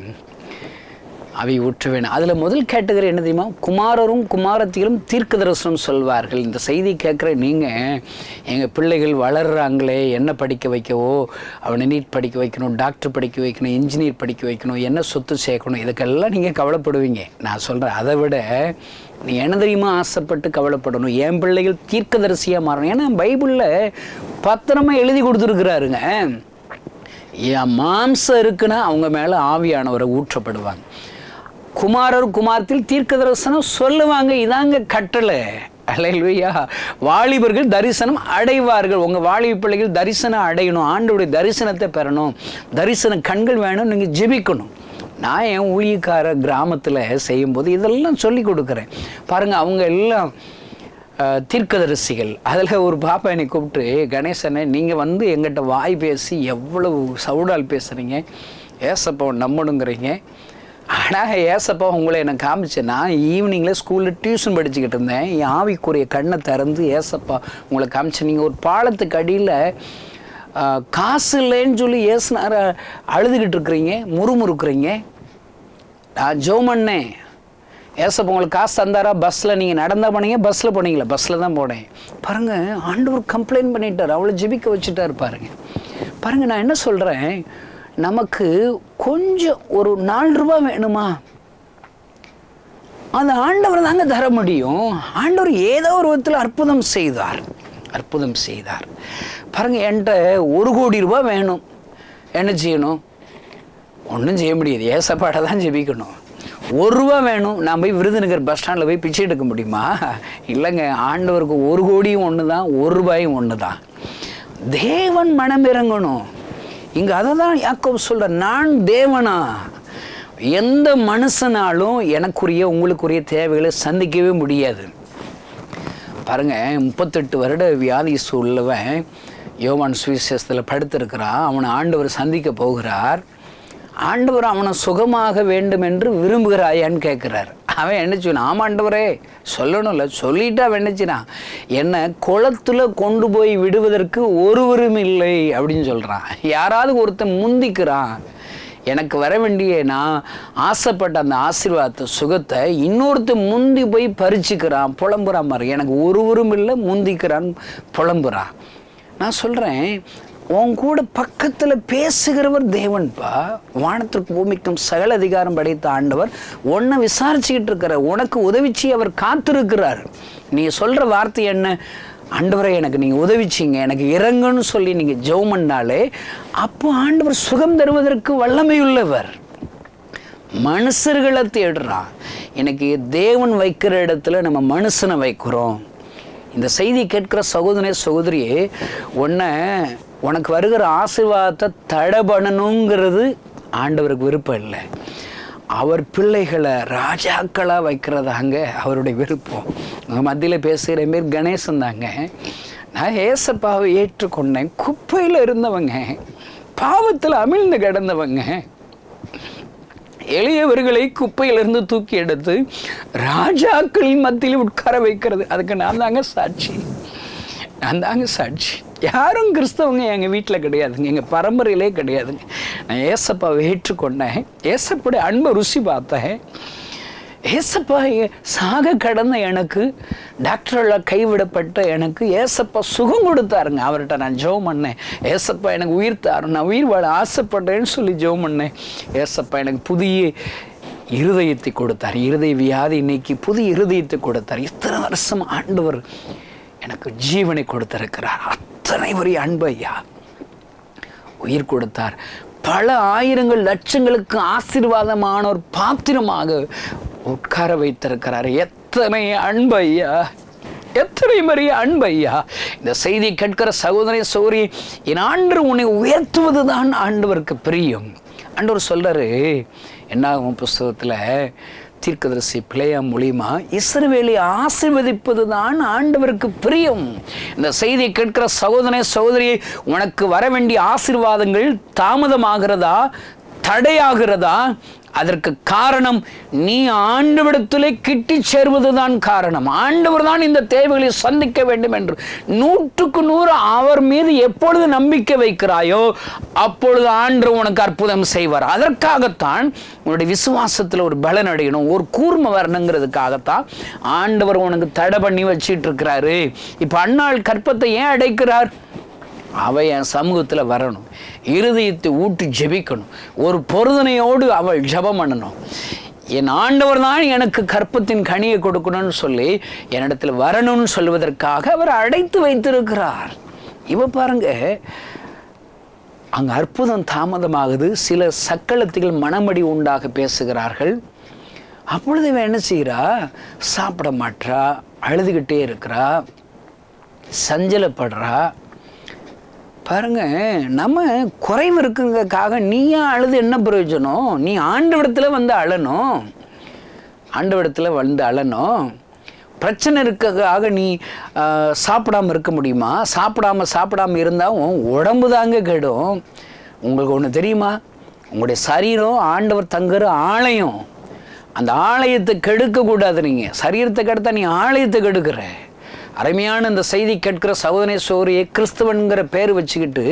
[SPEAKER 5] ஆவியை ஊற்றுவேன். அதில் முதல் கேட்டகரி என்ன தெரியுமா? குமாரரும் குமாரத்திகளும் தீர்க்க தரிசனம் சொல்வார்கள். இந்த செய்தி கேட்குற நீங்கள், எங்கள் பிள்ளைகள் வளர்கிறாங்களே, என்ன படிக்க வைக்கவோ, அவனை நீட் படிக்க வைக்கணும், டாக்டர் படிக்க வைக்கணும், இன்ஜினியர் படிக்க வைக்கணும், என்ன சொத்து சேர்க்கணும், இதுக்கெல்லாம் நீங்கள் கவலைப்படுவீங்க. நான் சொல்கிறேன், அதை விட நீ என்ன தெரியுமா ஆசைப்பட்டு கவலைப்படணும்? என் பிள்ளைகள் தீர்க்கதரிசியாக மாறணும். ஏன்னா பைபிளில் பத்திரமா எழுதி கொடுத்துருக்குறாருங்க. என் மாம்சம் இருக்குன்னா அவங்க மேலே ஆவியானவரை ஊற்றப்படுவாங்க. குமாரர் குமாரத்தில் தீர்க்க தரிசனம் சொல்லுவாங்க. இதாங்க கட்டளை. அல்லேலூயா. வாலிபர்கள் தரிசனம் அடைவார்கள். உங்கள் வாலிப பிள்ளைகள் தரிசனம் அடையணும், ஆண்டவருடைய தரிசனத்தை பெறணும், தரிசன கண்கள் வேணும், நீங்கள் ஜெபிக்கணும். நான் என் ஊழியக்கார கிராமத்தில் செய்யும்போது இதெல்லாம் சொல்லி கொடுக்குறேன் பாருங்கள். அவங்க எல்லாம் தீர்க்கதரிசிகள். அதில் ஒரு பாப்பா என்னை கூப்பிட்டு, கணேசனை நீங்கள் வந்து எங்கிட்ட வாய் பேசி எவ்வளவு சவுடால் பேசுகிறீங்க, ஏசப்பாவை நம்பணுங்கிறீங்க. ஆனால் ஏசப்பா உங்களை எனக்கு காமிச்சேன். நான் ஈவினிங்கில் ஸ்கூலில் டியூஷன் படிச்சுக்கிட்டு இருந்தேன். என் ஆவிக்குரிய கண்ணை திறந்து ஏசப்பா உங்களை காமிச்சேன். நீங்கள் ஒரு பாலத்துக்கு அடியில் காசு இல்லைன்னு சொல்லி ஏசுனார அழுதுகிட்டு இருக்கிறீங்க, முறுமுறுக்குறீங்க. நான் ஜோமன்னேன், ஏசப்பா உங்களுக்கு காசு தந்தாரா? பஸ்ஸில் நீங்கள் நடந்தால் போனீங்க, பஸ்ஸில் போனீங்களா? பஸ்ஸில் தான் போனேன். பாருங்கள், ஆண்டவர் கம்ப்ளைண்ட் பண்ணிட்டார், அவளை ஜெபிக்க வச்சுட்டார். பாருங்கள் நான் என்ன சொல்கிறேன், நமக்கு கொஞ்சம் ஒரு 4 ரூபா வேணுமா, அந்த ஆண்டவர் தாங்க தர முடியும். ஆண்டவர் ஏதோ ஒரு விதத்தில் அற்புதம் செய்தார். பாருங்கள், என்கிட்ட 1 கோடி ரூபா வேணும், என்ன செய்யணும்? ஒன்றும் செய்ய முடியாது, ஏசப்பாட்டை தான் ஜெபிக்கணும். 1 ரூபா வேணும், நான் போய் விருதுநகர் பஸ் ஸ்டாண்டில் போய் பிச்சை எடுக்க முடியுமா? இல்லைங்க, ஆண்டவருக்கு 1 கோடியும் ஒன்று தான், 1 ரூபாயும் ஒன்று தான். தேவன் மனம் இறங்கணும். இங்கே அதை தான் யாக்கோபு சொல்ற, நான் தேவனா? எந்த மனுஷனாலும் எனக்குரிய உங்களுக்குரிய தேவைகளை சந்திக்கவே முடியாது. பாருங்க, 38 வருட வியாதி உள்ளவன் யோவான் சுவிசேஷத்தில் படுத்திருக்கிறான். அவனை ஆண்டவர் சந்திக்க போகிறார். ஆண்டவர் அவனை சுகமாக வேண்டும் என்று விரும்புகிறாயான்னு கேட்குறார். அவன் என்ன சொன்னான்? ஆமாம் ஆண்டவரே, சொல்லணும்ல. சொல்லிட்டு அவன் என்னச்சுனா, என்னை குளத்தில் கொண்டு போய் விடுவதற்கு ஒருவரும் இல்லை அப்படின்னு சொல்கிறான். யாராவது ஒருத்தன் முந்திக்கிறான், எனக்கு வர வேண்டிய நான் ஆசைப்பட்ட அந்த ஆசீர்வாதத்தை சுகத்தை இன்னொருத்தன் முந்தி போய் பறிச்சுக்கிறான், புலம்புறான். மாதிரி எனக்கு ஒருவரும் இல்லை, முந்திக்கிறான், புலம்புறான். நான் சொல்கிறேன், உன் கூட பக்கத்தில் பேசுகிறவர் தேவன்பா. வானத்திற்கு பூமிக்கும் சகல அதிகாரம் படைத்த ஆண்டவர் உன்னை விசாரிச்சுக்கிட்டு இருக்கிறார், உனக்கு உதவிச்சு அவர் காத்திருக்கிறார். நீ சொல்கிற வார்த்தை என்ன? ஆண்டவரை எனக்கு நீங்கள் உதவிச்சிங்க, எனக்கு இறங்குன்னு சொல்லி நீங்கள் ஜெபம் பண்ணாலே அப்போ ஆண்டவர் சுகம் தருவதற்கு வல்லமையுள்ளவர். மனுஷர்களை தேடுறான். எனக்கு தேவன் வைக்கிற இடத்துல நம்ம மனுஷனை வைக்கிறோம். இந்த செய்தி கேட்கிற சகோதரனே சகோதரியே, உனக்கு வருகிற ஆசீர்வாதத்தை தடை பண்ணணுங்கிறது ஆண்டவருக்கு விருப்பம் இல்லை. அவர் பிள்ளைகளை ராஜாக்களாக வைக்கிறதாங்க அவருடைய விருப்பம். மத்தியில் பேசுகிற பேர் கணேசன் தாங்க. நான் ஏசப்பாவை ஏற்றுக்கொண்டேன். குப்பையில் இருந்தவங்க, பாவத்தில் அமிழ்ந்து கிடந்தவங்க, எளியவர்களை குப்பையிலிருந்து தூக்கி எடுத்து ராஜாக்களின் மத்தியில் உட்கார வைக்கிறது, அதுக்கு நான் தாங்க சாட்சி. யாரும் கிறிஸ்தவங்க எங்கள் வீட்டில் கிடையாதுங்க, எங்கள் பரம்பரையிலே கிடையாதுங்க. நான் ஏசப்பாவை ஏற்றுக்கொண்டேன், ஏசப்பாவுடைய அன்பை ருசி பார்த்தேன். ஏசப்பா சாக கடந்த எனக்கு, டாக்டரில் கைவிடப்பட்ட எனக்கு ஏசப்பா சுகம் கொடுத்தாருங்க. அவர்கிட்ட நான் ஜெபம் பண்ணேன், ஏசப்பா எனக்கு உயிர் தாரு, நான் உயிர் வாழ ஆசைப்பட்டேன்னு சொல்லி ஜெபம் பண்ணேன். ஏசப்பா எனக்கு புதிய இருதயத்தை கொடுத்தார், இருதய வியாதி இன்னைக்கு புதிய இருதயத்தை கொடுத்தார். இத்தனை வருஷம் ஆண்டவர் எனக்கு ஜீவனை கொடுத்திருக்கிறார். அத்தனை பெரிய அன்பு ஐயா, உயிர் கொடுத்தார். பல ஆயிரங்கள் லட்சங்களுக்கு ஆசீர்வாதமான ஒரு பாத்திரமாக உட்கார வைத்திருக்கிறார். எத்தனை அன்பு ஐயா, எத்தனை பெரிய அன்பு ஐயா. இந்த செய்தி கேட்கிற சகோதரி சகோதரி, என் ஆண்டவர் உன்னை உயர்த்துவது தான் ஆண்டவருக்கு பிரியம். ஆண்டவர் சொல்றாரு என்னாகும் புஸ்தகத்தில், தீர்க்கதரிசி பிளேயா மூலியமா இஸ்ரவேலை ஆசீர்வதிப்பது தான் ஆண்டவருக்கு பிரியம். இந்த செய்தியை கேட்கிற சகோதரனே சகோதரியை, உனக்கு வர வேண்டிய ஆசீர்வாதங்கள் தாமதமாகிறதா, தடையாகிறதா? அதற்கு காரணம் நீ ஆண்டவரிடத்திலே கிட்டி சேர்வதுதான் காரணம். ஆண்டவர் தான் இந்த தேவைகளை சந்திக்க வேண்டும் என்று 100க்கு 100 அவர் மீது எப்பொழுது நம்பிக்கை வைக்கிறாயோ அப்பொழுது ஆண்டவர் உனக்கு அற்புதம் செய்வார். அதற்காகத்தான் உன்னுடைய விசுவாசத்தில் ஒரு பலன் அடையணும், ஒரு கூர்மை வரணுங்கிறதுக்காகத்தான் ஆண்டவர் உனக்கு தடை பண்ணி வச்சிட்டு இருக்கிறாரு. இப்போ அன்னாள் கற்பத்தை ஏன் அடைக்கிறார்? அவள் என் சமூகத்தில் வரணும், இருதயத்தை ஊட்டி ஜெபிக்கணும், ஒரு பொருதனையோடு அவள் ஜெபம் பண்ணணும். என் ஆண்டவர் தான் எனக்கு கற்பத்தின் கனியை கொடுக்கணும்னு சொல்லி என்னிடத்தில் வரணும்னு சொல்வதற்காக அவர் அடைத்து வைத்திருக்கிறார். இவ பாருங்க, அங்கே அற்புதம் தாமதமாகுது. சில சக்களத்திகள் மனமடி உண்டாக பேசுகிறார்கள். அப்பொழுது இவன் என்ன செய்கிறா? சாப்பிட மாட்டா, அழுதுகிட்டே இருக்கிறா, சஞ்சலப்படுறா. பாருங்க, நம்ம குறைவு இருக்குங்கிறதுக்காக நீயா அழுது என்ன பிரயோஜனம்? நீ ஆண்டவரிடத்துல வந்து அழணும், ஆண்டவரிடத்துல வந்து அழணும். பிரச்சனை இருக்கிறதுக்காக நீ சாப்பிடாமல் இருக்க முடியுமா? சாப்பிடாம இருந்தால் உடம்பு தாங்க கெடும். உங்களுக்கு ஒன்று தெரியுமா? உங்களுடைய சரீரம் ஆண்டவர் தங்குற ஆலயம். அந்த ஆலயத்தை கெடுக்கக்கூடாது. நீங்கள் சரீரத்தை கெடுத்தா நீ ஆலயத்தை கெடுக்கிற. அருமையான இந்த செய்தி கேட்கிற சகோதரனே சகோதரியே, கிறிஸ்தவன்கிற பேர் வச்சுக்கிட்டு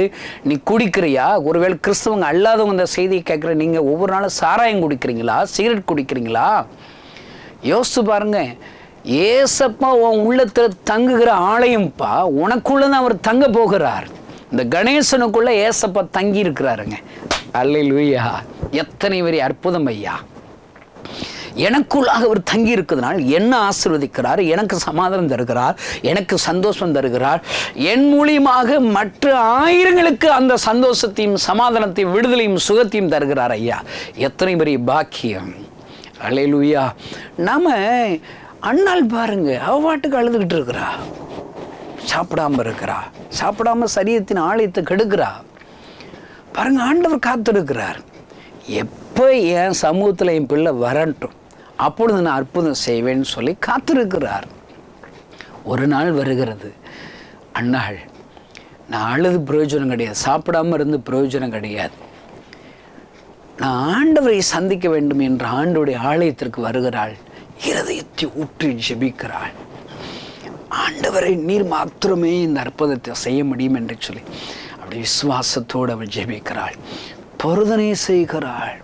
[SPEAKER 5] நீ குடிக்கிறியா? ஒருவேளை கிறிஸ்தவங்க அல்லாதவங்க இந்த செய்தியை கேட்குற நீங்கள் ஒவ்வொரு நாளும் சாராயம் குடிக்கிறீங்களா? சிகரெட் குடிக்கிறீங்களா? யோசிச்சு பாருங்க. ஏசப்பா உன் உள்ளத்தில் தங்குகிற ஆலயம்ப்பா. உனக்குள்ளதான் அவர் தங்க போகிறார். இந்த கணேசனுக்குள்ள ஏசப்பா தங்கி இருக்கிறாருங்க. அல்லேலூயா! எத்தனை பெரிய அற்புதம் ஐயா! எனக்குள்ளாக அவர் தங்கி இருக்கிறதுனால் என்ன ஆசீர்வதிக்கிறார், எனக்கு சமாதானம் தருகிறார், எனக்கு சந்தோஷம் தருகிறார். என் மூலியமாக மற்ற ஆயிரங்களுக்கு அந்த சந்தோஷத்தையும் சமாதானத்தையும் விடுதலையும் சுகத்தையும் தருகிறார் ஐயா. எத்தனை பெரிய பாக்கியம்! அல்லேலூயா! நாம அண்ணால் பாருங்க, அவ பாட்டுக்கு அழுதுகிட்டு இருக்கிறா, சாப்பிடாம இருக்கிறா, சாப்பிடாம சரீரத்தின் ஆலயத்தை கெடுக்கிறா. பாருங்க, ஆண்டவர் காத்திருக்கிறார். எப்போ என் சமூகத்தில் என் பிள்ளை வரட்டும், அப்பொழுது நான் அற்புதம் செய்வேன்னு சொல்லி காத்திருக்கிறார். ஒரு நாள் வருகிறது, அண்ணாள் நான் அழுது பிரயோஜனம் கிடையாது, சாப்பிடாம இருந்து பிரயோஜனம் கிடையாது, நான் ஆண்டவரை சந்திக்க வேண்டும் என்ற ஆண்டவருடைய ஆலயத்திற்கு வருகிறாள். இருதயத்தை ஊற்றி ஜெபிக்கிறாள். ஆண்டவரை நீர் மாத்திரமே இந்த அற்புதத்தை செய்ய முடியும் என்று சொல்லி அப்படி விசுவாசத்தோடு அவள் ஜெபிக்கிறாள். பொருதனை செய்கிறாள்.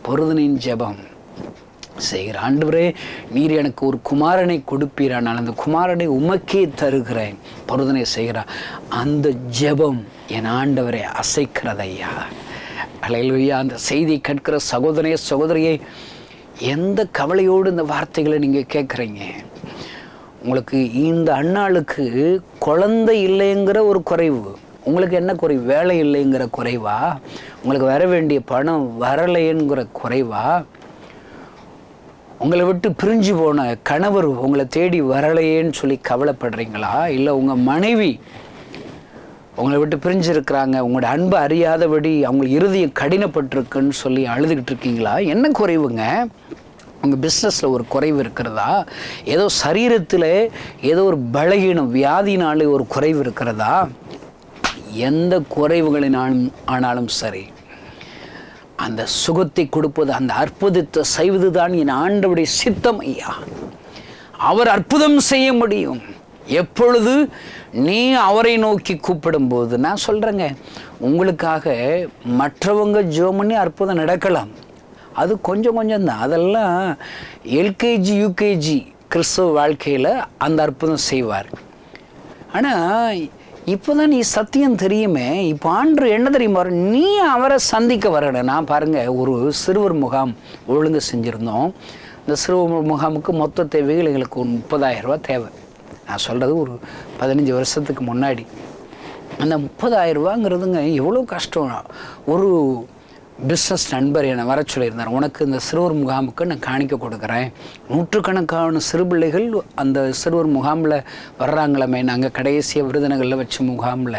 [SPEAKER 5] பொருதனின் ஜெபம் செய்கிற. ஆண்டவரே, நீர் எனக்கு ஒரு குமாரனை கொடுப்பீரானால் அந்த குமாரனை உமக்கே தருகிறேன். பொருதனை செய்கிறார். அந்த ஜெபம் என் ஆண்டவரை அசைக்கிறதையா. அல்லேலூயா! அந்த செய்தி கேட்கிற சகோதரனே சகோதரியை, எந்த கவலையோடு இந்த வார்த்தைகளை நீங்கள் கேட்குறீங்க? உங்களுக்கு இந்த அண்ணாளுக்கு குழந்தை இல்லைங்கிற ஒரு குறைவு. உங்களுக்கு என்ன குறைவு? வேலை இல்லைங்கிற குறைவா? உங்களுக்கு வர வேண்டிய பணம் வரலைங்கிற குறைவா? உங்களை விட்டு பிரிஞ்சு போன கணவர் உங்களை தேடி வரலையேன்னு சொல்லி கவலைப்படுறீங்களா? இல்லை உங்கள் மனைவி உங்களை விட்டு பிரிஞ்சிருக்கிறாங்க, உங்களோட அன்பை அறியாதபடி அவங்களுக்கு இருதயம் கடினப்பட்டிருக்குன்னு சொல்லி அழுதுகிட்டு இருக்கீங்களா? என்ன குறைவுங்க? உங்கள் பிஸ்னஸில் ஒரு குறைவு இருக்கிறதா? ஏதோ சரீரத்தில் ஏதோ ஒரு பலகீனம் வியாதினாலே ஒரு குறைவு இருக்கிறதா? எந்த குறைவுகளினாலும் ஆனாலும் சரி, அந்த சுகத்தை கொடுப்பது, அந்த அற்புதத்தை செய்வது தான் என் ஆண்டவருடைய சித்தம் ஐயா. அவர் அற்புதம் செய்ய முடியும். எப்பொழுது நீ அவரை நோக்கி கூப்பிடும் போது. நான் சொல்கிறேங்க, உங்களுக்காக மற்றவங்க ஜெபம் பண்ணி அற்புதம் நடக்கலாம், அது கொஞ்சம் கொஞ்சம் தான். அதெல்லாம் எல்கேஜி யூகேஜி கிறிஸ்தவ வாழ்க்கையில் அந்த அற்புதம் செய்வார். ஆனால் இப்போ தான் நீ சத்தியம் தெரியுமே. இப்போ ஆண்டு என்ன தெரியுமா, நீ அவரை சந்திக்க வரணும். நான் பாருங்கள், ஒரு சிறுவர் முகாம் ஒழுங்கு செஞ்சுருந்தோம். இந்த சிறுவர் முகாமுக்கு மொத்த தேவைகள் எங்களுக்கு ஒரு 30,000 ரூபா தேவை. நான் சொல்கிறது ஒரு 15 வருஷத்துக்கு முன்னாடி. அந்த 30,000 ரூபாங்கிறதுங்க எவ்வளோ கஷ்டம். ஒரு பிஸ்னஸ் நண்பர் என்னை வர சொல்லியிருந்தார், உனக்கு இந்த சிறுவர் முகாமுக்கு நான் காணிக்க கொடுக்குறேன். நூற்றுக்கணக்கான சிறுபிள்ளைகள் அந்த சிறுவர் முகாமில் வர்றாங்களமே. நாங்கள் கடைசியாக விருதுநகரில் வச்ச முகாமில்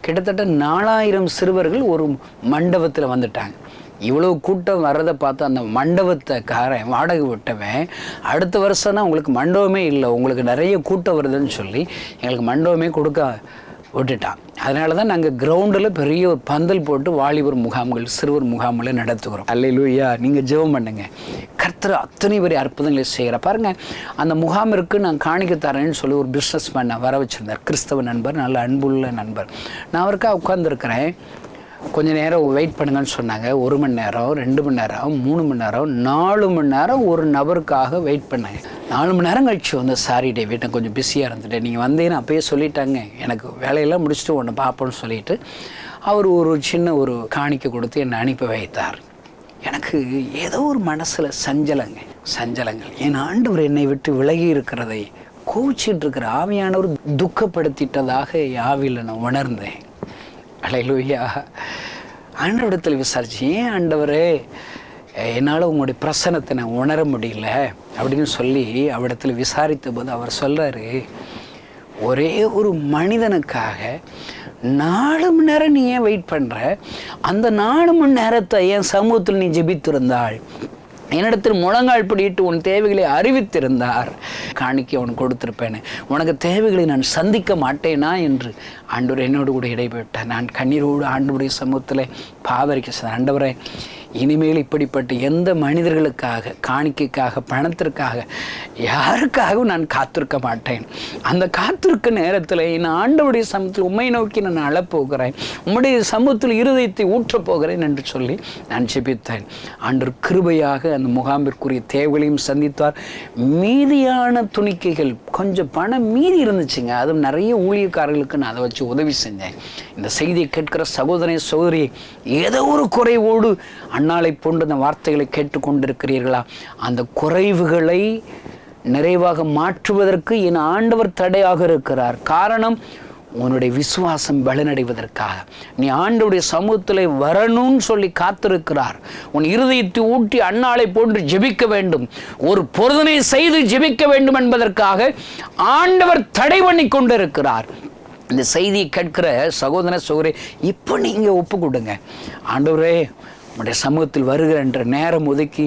[SPEAKER 5] கிட்டத்தட்ட 4000 சிறுவர்கள் ஒரு மண்டபத்தில் வந்துட்டாங்க. இவ்வளோ கூட்டம் வர்றதை பார்த்து அந்த மண்டபத்தை வாடகை விட்டவன் அடுத்த வருஷம் தான் உங்களுக்கு மண்டபமே இல்லை, உங்களுக்கு நிறைய கூட்டம் வருதுன்னு சொல்லி எங்களுக்கு மண்டபமே கொடுக்க விட்டுட்டான். அதனால தான் நாங்கள் கிரவுண்டில் பெரிய ஒரு பந்தல் போட்டு வாலிபர் முகாம்கள் சிறுவர் முகாம்களை நடத்துகிறோம். அல்லேலூயா! நீங்கள் ஜெபம் பண்ணுங்க. கர்த்தர் அத்தனை பெரிய அற்புதங்களை செய்கிற. பாருங்கள், அந்த முகாமிற்கு நான் காணிக்க தரேன்னு சொல்லி ஒரு பிஸ்னஸ் மேன் வர வச்சுருந்தார். கிறிஸ்தவ நண்பர், நல்ல அன்புள்ள நண்பர். நான் அவருக்காக உட்காந்துருக்கிறேன். கொஞ்சம் நேரம் வெயிட் பண்ணுங்கன்னு சொன்னாங்க. 1 மணி நேரம், 2 மணி நேரம், 3 மணி நேரம், 4 மணி நேரம் ஒரு நபருக்காக வெயிட் பண்ணேன். 4 மணி நேரம் கழிச்சு வந்து, சாரி டேவிட், நான் கொஞ்சம் பிஸியாக இருந்துட்டேன், நீங்கள் வந்தேன்னு அப்பயே சொல்லிட்டாங்க, எனக்கு வேலையெல்லாம் முடிச்சுட்டு ஒன்று பார்ப்போன்னு சொல்லிட்டு அவர் ஒரு சின்ன ஒரு காணிக்கை கொடுத்து என்னை அனுப்பி வைத்தார். எனக்கு ஏதோ ஒரு மனசில் சஞ்சலங்கள். என் ஆண்டவர் என்னை விட்டு விலகி இருக்கிறதை கோச்சிட்டு இருக்கிற ஆவியானவர் துக்கப்படுத்திட்டதாக ஆவியில் நான் உணர்ந்தேன். அல்லேலூயா! ஆண்டவரிடத்தில் விசாரிச்சு, ஏன் ஆண்டவரே என்னால் உங்களுடைய பிரசன்னத்தை நான் உணர முடியல அப்படின்னு சொல்லி அவரிடத்தில் விசாரித்த போது அவர் சொல்கிறாரு, ஒரே ஒரு மனிதனுக்காக 4 மணி நேரம் நீ ஏன் வெயிட் பண்ணுற? அந்த 4 மணி நேரத்தை என் சமூகத்தில் நீ ஜெபித்திருந்தாள், என்னிடத்தில் முழங்கால் பிடிட்டு உன் தேவைகளை அறிவித்திருந்தார், காணிக்கை அவனுக்கு கொடுத்திருப்பேன்னு. உனக்கு தேவைகளை நான் சந்திக்க மாட்டேனா என்று ஆண்டவர் என்னோடு கூட இடைப்பட்டார். நான் கண்ணீரோடு ஆண்டவருடைய சமூகத்தில் பாதரிக்க, ஆண்டவரே இனிமேல் இப்படிப்பட்ட எந்த மனிதர்களுக்காக, காணிக்கைக்காக, பணத்திற்காக, யாருக்காகவும் நான் காத்திருக்க மாட்டேன். அந்த காத்திருக்க நேரத்தில் நான் ஆண்டவருடைய சமூகத்தில் உம்மை நோக்கி நான் அழப்போகிறேன், உம்முடைய சமூகத்தில் இருதயத்தை ஊற்றப் போகிறேன் என்று சொல்லி நான் ஜெபித்தேன். ஆண்டவர் கிருபையாக அந்த முகாமிற்குரிய தேவைகளையும் சந்தித்தார். மீதியான துணிக்கைகள் கொஞ்சம் பணம் மீதி இருந்துச்சுங்க, அதுவும் நிறைய ஊழியக்காரர்களுக்கு நான் அதை வச்சு உதவி செஞ்சேன். இந்த செய்தியை கேட்கிற சகோதரனை சகோதரியை ஏதோ ஒரு குறைவோடு அன்னாளை போன்ற அந்த வார்த்தைகளை கேட்டுக்கொண்டிருக்கிறீர்களா? அந்த குறைவுகளை நிறைவாக மாற்றுவதற்கு என் ஆண்டவர் தடையாக இருக்கிறார். காரணம், உன்னுடைய விசுவாசம் பலனடைவதற்காக. நீ ஆண்டவருடைய சமூகத்தில் வரணும்னு சொல்லி காத்திருக்கிறார். உன் இருதயத்தை ஊட்டி அன்னாளை போன்று ஜெபிக்க வேண்டும், ஒரு பொருதனை செய்து ஜெபிக்க வேண்டும் என்பதற்காக ஆண்டவர் தடை பண்ணி கொண்டிருக்கிறார். இந்த செய்தியை கேட்கிற சகோதர சகோதரி, இப்போ நீங்கள் ஒப்பு கொடுங்க, ஆண்டவரே உங்களுடைய சமூகத்தில் வருகிற என்ற நேரம் ஒதுக்கி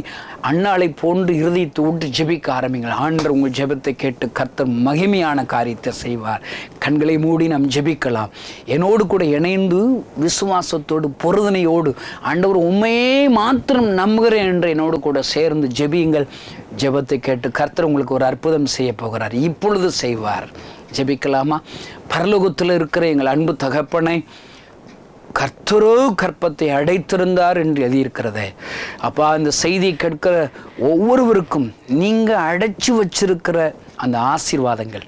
[SPEAKER 5] அன்னாளை போன்று இருதயத்தை ஊட்டி ஜெபிக்க ஆரம்பிங்கள். ஆண்டவர் உங்கள் ஜெபத்தை கேட்டு கர்த்தர் மகிமையான காரியத்தை செய்வார். கண்களை மூடி நாம் ஜெபிக்கலாம். என்னோடு கூட இணைந்து விசுவாசத்தோடு பொருதனையோடு ஆண்டவர் உண்மையே மாத்திரம் நம்புகிறேன் என்று என்னோடு கூட சேர்ந்து ஜெபியுங்கள். ஜெபத்தை கேட்டு கர்த்தர் உங்களுக்கு ஒரு அற்புதம் செய்ய போகிறார். இப்பொழுது செய்வார். ஜெபிக்கலாமா? பரலோகத்தில் இருக்கிற எங்கள் அன்பு தகப்பனை, கர்த்தரோ கற்பத்தை அடைத்திருந்தார் என்று எழுதியிருக்கிறதே அப்பா, இந்த செய்தியை கேட்கிற ஒவ்வொருவருக்கும் நீங்கள் அடைச்சி வச்சிருக்கிற அந்த ஆசீர்வாதங்கள்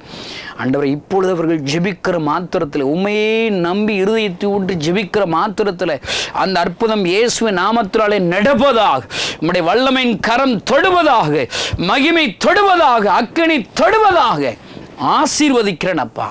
[SPEAKER 5] ஆண்டவரை இப்பொழுது அவர்கள் ஜெபிக்கிற மாத்திரத்தில், உண்மையே நம்பி இருதயத்தை விட்டு ஜெபிக்கிற மாத்திரத்தில் அந்த அற்புதம் இயேசுவின் நாமத்தினாலே நடப்பதாக, உம்முடைய வல்லமையின் கரம் தொடுவதாக, மகிமை தொடுவதாக, அக்கினி தொடுவதாக ஆசீர்வதிக்கிறேன் அப்பா.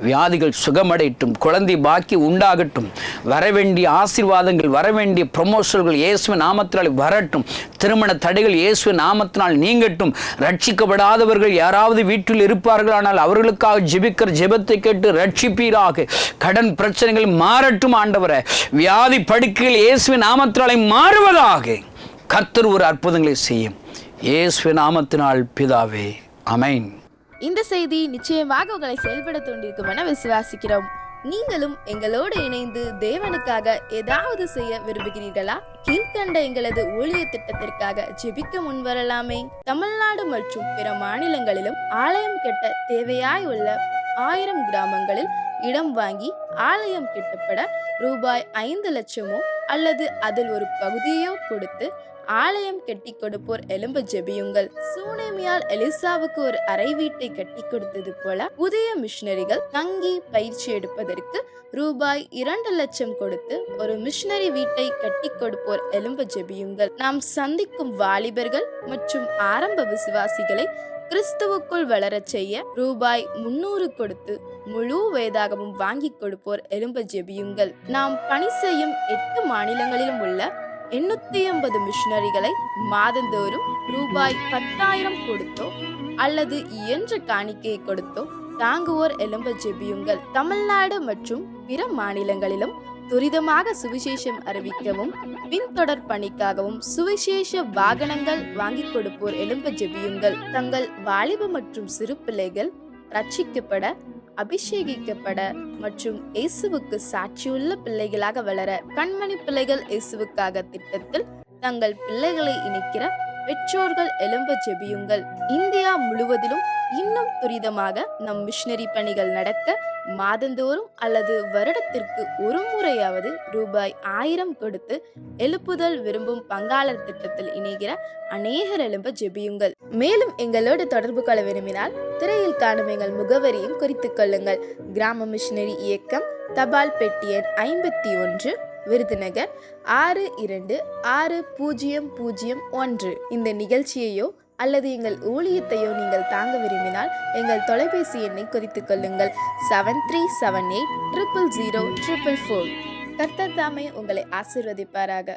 [SPEAKER 5] வியாதிகள் சுகமடையட்டும், குழந்தை பாக்கி உண்டாகட்டும், வரவேண்டிய ஆசீர்வாதங்கள், வரவேண்டிய ப்ரமோஷன்கள் இயேசுவின் நாமத்தினால் வரட்டும், திருமண தடைகள் இயேசுவின் நாமத்தினால் நீங்கட்டும். ரட்சிக்கப்படாதவர்கள் யாராவது வீட்டில் இருப்பார்கள், ஆனால் அவர்களுக்காக ஜெபிக்கிற ஜெபத்தை கேட்டு ரட்சிப்பீராக. கடன் பிரச்சனைகள் மாறட்டும் ஆண்டவரே, வியாதி படுக்கைகள் இயேசுவின் நாமத்தினாலே மாறுவதாக. கர்த்தர் ஒரு அற்புதங்களை செய்யும் இயேசுவின் நாமத்தினால் பிதாவே, ஆமென்.
[SPEAKER 6] இந்த செய்தி நிச்சயமாக உங்களை செயல்பட தூண்டிருக்கும் என விசுவாசிக்கிறோம். நீங்களும் எங்களோடு இணைந்து தேவனுக்காக ஏதாவது செய்ய விரும்புகிறீர்களா? கீழ்கண்ட எங்களது ஊழிய திட்டத்திற்காக ஜெபிக்க முன்வரலாமே. தமிழ்நாடு மற்றும் பிற மாநிலங்களிலும் ஆலயம் கட்ட தேவையாய் உள்ள 1000 கிராமங்களில் இடம் வாங்கி ஆலயம் கட்டப்பட ரூபாய் 5 லட்சமோ அல்லது அதில் ஒரு பகுதியோ கொடுத்து ஆலயம் கட்டி கொடுப்போர் எழும்ப ஜெபியுங்கள். சூனேமியால் எலிசாவுக்கு ஒரு அறை வீட்டை கட்டி கொடுத்தது போல புதிய மிஷனரிகள் தங்கி பயிற்சி எடுப்பதற்கு ரூபாய் 2 லட்சம் கொடுத்து ஒரு மிஷனரி வீட்டை கட்டி கொடுப்போர் எழும்ப ஜெபியுங்கள். நாம் சந்திக்கும் வாலிபர்கள் மற்றும் ஆரம்ப விசுவாசிகளை கிறிஸ்துவுக்குள் வளரச் செய்ய ரூபாய் 300 கொடுத்து முழு வேதாகமும் வாங்கி கொடுப்போர் எழும்ப ஜெபியுங்கள். நாம் பணி செய்யும் 8 மாநிலங்களிலும் உள்ள 880 மிஷனரிகளை மாதந்தோறும் ரூபாய் 10,000 கொடுத்தோ அல்லது இயன்ற காணிக்கையை கொடுத்தோ தாங்குவோர் எழும்ப ஜெபியுங்கள். தமிழ்நாடு மற்றும் பிற மாநிலங்களிலும் துரிதமாக சுவிசேஷம் அறிவிக்கவும் பின்தொடர் பணிக்காகவும் சுவிசேஷ வாகனங்கள் வாங்கி கொடுப்போர் எழும்ப ஜெபியுங்கள். தங்கள் வாலிப மற்றும் சிறு பிள்ளைகள் ரட்சிக்கப்பட, அபிஷேகிக்கப்பட மற்றும் இயேசுவுக்கு சாட்சியுள்ள பிள்ளைகளாக வளர கண்மணி பிள்ளைகள் இயேசுவுக்காக திட்டத்தில் தங்கள் பிள்ளைகளை இணைக்கிற பெற்றோர்கள் எழும்ப ஜெபியுங்கள். இந்தியா முழுவதிலும் இன்னும் துரிதமாக நம் மிஷனரி பணிகள் நடக்க மாதந்தோறும் அல்லது வருடத்திற்கு ஒரு முறையாவது ரூபாய் 1000 கொடுத்து எழுப்புதல் விரும்பும் பங்காளர் திட்டத்தில் இணைகிற அநேகர் எழும்ப ஜெபியுங்கள். மேலும் எங்களோடு தொடர்பு கொள்ள விரும்பினால் திரையில் காணும் எங்கள் முகவரியும் குறித்துக் கொள்ளுங்கள். கிராம மிஷனரி இயக்கம், தபால் பெட்டி எண் 51, விருதுநகர் 626001. இந்த நிகழ்ச்சியையோ அல்லது எங்கள் ஊழியத்தையோ நீங்கள் தாங்க விரும்பினால் எங்கள் தொலைபேசி எண்ணை குறித்துக் கொள்ளுங்கள். 7378000444. கர்த்தர் தாமே உங்களை ஆசீர்வதிப்பாராக.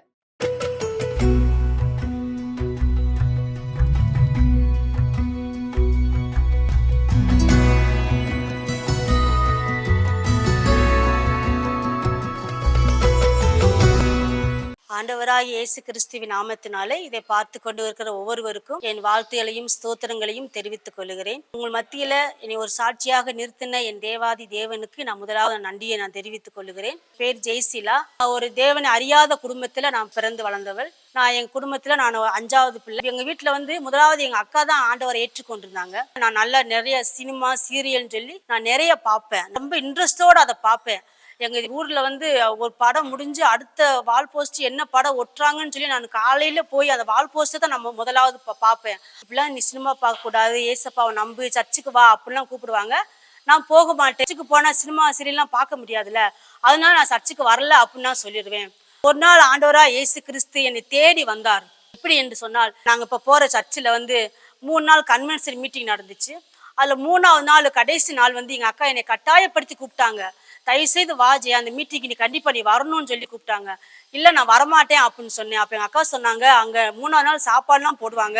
[SPEAKER 7] ஆண்டவராகிய இயேசு கிறிஸ்துவின் நாமத்தினாலே இதை பார்த்து கொண்டு இருக்கிற ஒவ்வொருவருக்கும் என் வாழ்த்துகளையும் ஸ்தோத்திரங்களையும் தெரிவித்துக் கொள்கிறேன். உங்கள் மத்தியில என்னை ஒரு சாட்சியாக நிறுத்தின என் தேவாதி தேவனுக்கு நான் முதலாவது நன்றியை நான் தெரிவித்துக் கொள்கிறேன். பேர் ஜெய்சிலா. ஒரு தேவனை அறியாத குடும்பத்துல நான் பிறந்து வளர்ந்தவள். நான் என் குடும்பத்துல நான் 5வது பிள்ளை. எங்க வீட்டுல முதலாவது எங்க அக்கா தான் ஆண்டவரை ஏற்றுக்கொண்டிருந்தாங்க. நான் நல்லா நிறைய சினிமா சீரியல்னு சொல்லி நான் நிறைய பார்ப்பேன். ரொம்ப இன்ட்ரெஸ்டோட அதை பார்ப்பேன். எங்க ஊர்ல ஒரு படம் முடிஞ்சு அடுத்த வால் போஸ்ட் என்ன படம் ஒட்டுறாங்கன்னு சொல்லி நான் காலையில போய் அந்த வால் போஸ்ட்டை தான் நம்ம முதலாவது பார்ப்பேன். இப்படிலாம் நீ சினிமா பார்க்க கூடாது, ஏசப்பாவை நம்பு, சர்ச்சுக்கு வா அப்படிலாம் கூப்பிடுவாங்க. நான் போக மாட்டேன். சர்ச்சுக்கு போனா சினிமா சீரியல்லாம் பார்க்க முடியாதுல்ல, அதனால நான் சர்ச்சுக்கு வரல அப்படின்னு நான் சொல்லிடுவேன். ஒரு நாள் ஆண்டவரா இயேசு கிறிஸ்து என்னை தேடி வந்தார். எப்படி என்று சொன்னால், நாங்க இப்ப போற சர்ச்சில் 3 நாள் கன்வென்ஷன் மீட்டிங் நடந்துச்சு. அதுல 3ஆவது நாள் கடைசி நாள் எங்க அக்கா என்னை கட்டாயப்படுத்தி கூப்பிட்டாங்க. தயவுசெய்து வா ஜெயா, அந்த மீட்டிங்கு நீ கண்டிப்பா நீ வரணும்னு சொல்லி கூப்பிட்டாங்க. இல்ல நான் வரமாட்டேன் அப்படின்னு சொன்னேன். அப்ப எங்க அக்கா சொன்னாங்க, அங்க 3ஆவது நாள் சாப்பாடுலாம் போடுவாங்க,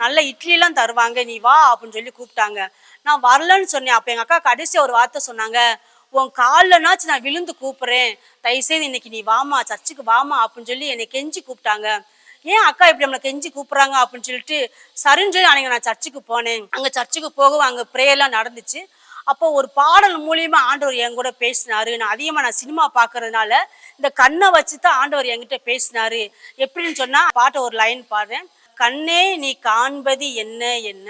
[SPEAKER 7] நல்ல இட்லிலாம் தருவாங்க, நீ வா அப்படின்னு சொல்லி கூப்பிட்டாங்க. நான் வரலன்னு சொன்னேன். அப்ப எங்க அக்கா கடைசி ஒரு வார்த்தை சொன்னாங்க, உன் காலில்னாச்சும் நான் விழுந்து கூப்பிடுறேன், தயவுசெய்து இன்னைக்கு நீ வாமா, சர்ச்சுக்கு வாமா அப்படின்னு சொல்லி என்னை கெஞ்சி கூப்பிட்டாங்க. ஏன் அக்கா இப்படி நம்மளை கெஞ்சி கூப்பிடுறாங்க அப்படின்னு சொல்லிட்டு சரின்னு சொல்லி அன்னைக்கு நான் சர்ச்சுக்கு போனேன். அங்க சர்ச்சுக்கு போகவும் அங்க ப்ரேயர்லாம் நடந்துச்சு. அப்போ ஒரு பாடல் மூலியமா ஆண்டவர் என் கூட பேசினாரு. நான் சினிமா பாக்குறதுனால இந்த கண்ணை வச்சுதான் ஆண்டவர் என்கிட்ட பேசினாரு. எப்படின்னு சொன்னா, பாட்ட ஒரு லைன் பாடுறேன். கண்ணே நீ காண்பது என்ன என்ன,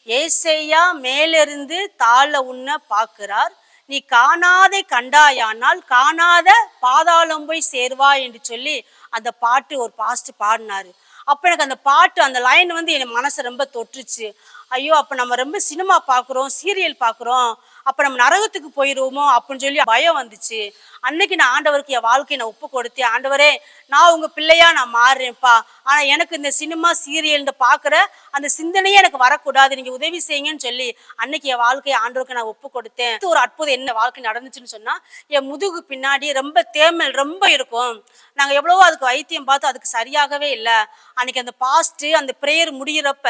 [SPEAKER 7] ஏசையா மேலிருந்து தாழ உன்ன பாக்குறார், நீ காணாதை கண்டாயானால் காணாத பாதாளம் போய் சேர்வா என்று சொல்லி அந்த பாட்டு ஒரு பாஸ்ட் பாடினாரு. அப்ப எனக்கு அந்த பாட்டு, அந்த லைன் என் மனசை ரொம்ப தொற்றுச்சு. ஐயோ, அப்ப நம்ம ரொம்ப சினிமா பாக்குறோம், சீரியல் பாக்குறோம், அப்ப நம்ம நரகத்துக்கு போயிடுவோமோ அப்படின்னு சொல்லி பயம் வந்துச்சு. அன்னைக்கு நான் ஆண்டவருக்கு என் வாழ்க்கையை நான் ஒப்பு கொடுத்தேன். ஆண்டவரே, நான் உங்க பிள்ளையா நான் மாறுறேன்ப்பா, ஆனா எனக்கு இந்த சினிமா சீரியல் இந்த பாக்குற அந்த சிந்தனையே எனக்கு வரக்கூடாது, நீங்க உதவி செய்யுங்கன்னு சொல்லி அன்னைக்கு என் வாழ்க்கையை ஆண்டவருக்கு நான் ஒப்பு கொடுத்தேன். ஒரு அற்புதம் என்ன வாழ்க்கை நடந்துச்சுன்னு சொன்னா, என் முதுகு பின்னாடி ரொம்ப தேமல் ரொம்ப இருக்கும். நாங்க எவ்வளவோ அதுக்கு வைத்தியம் பார்த்து அதுக்கு சரியாகவே இல்லை. அன்னைக்கு அந்த பாஸ்ட் அந்த பிரேயர் முடிகிறப்ப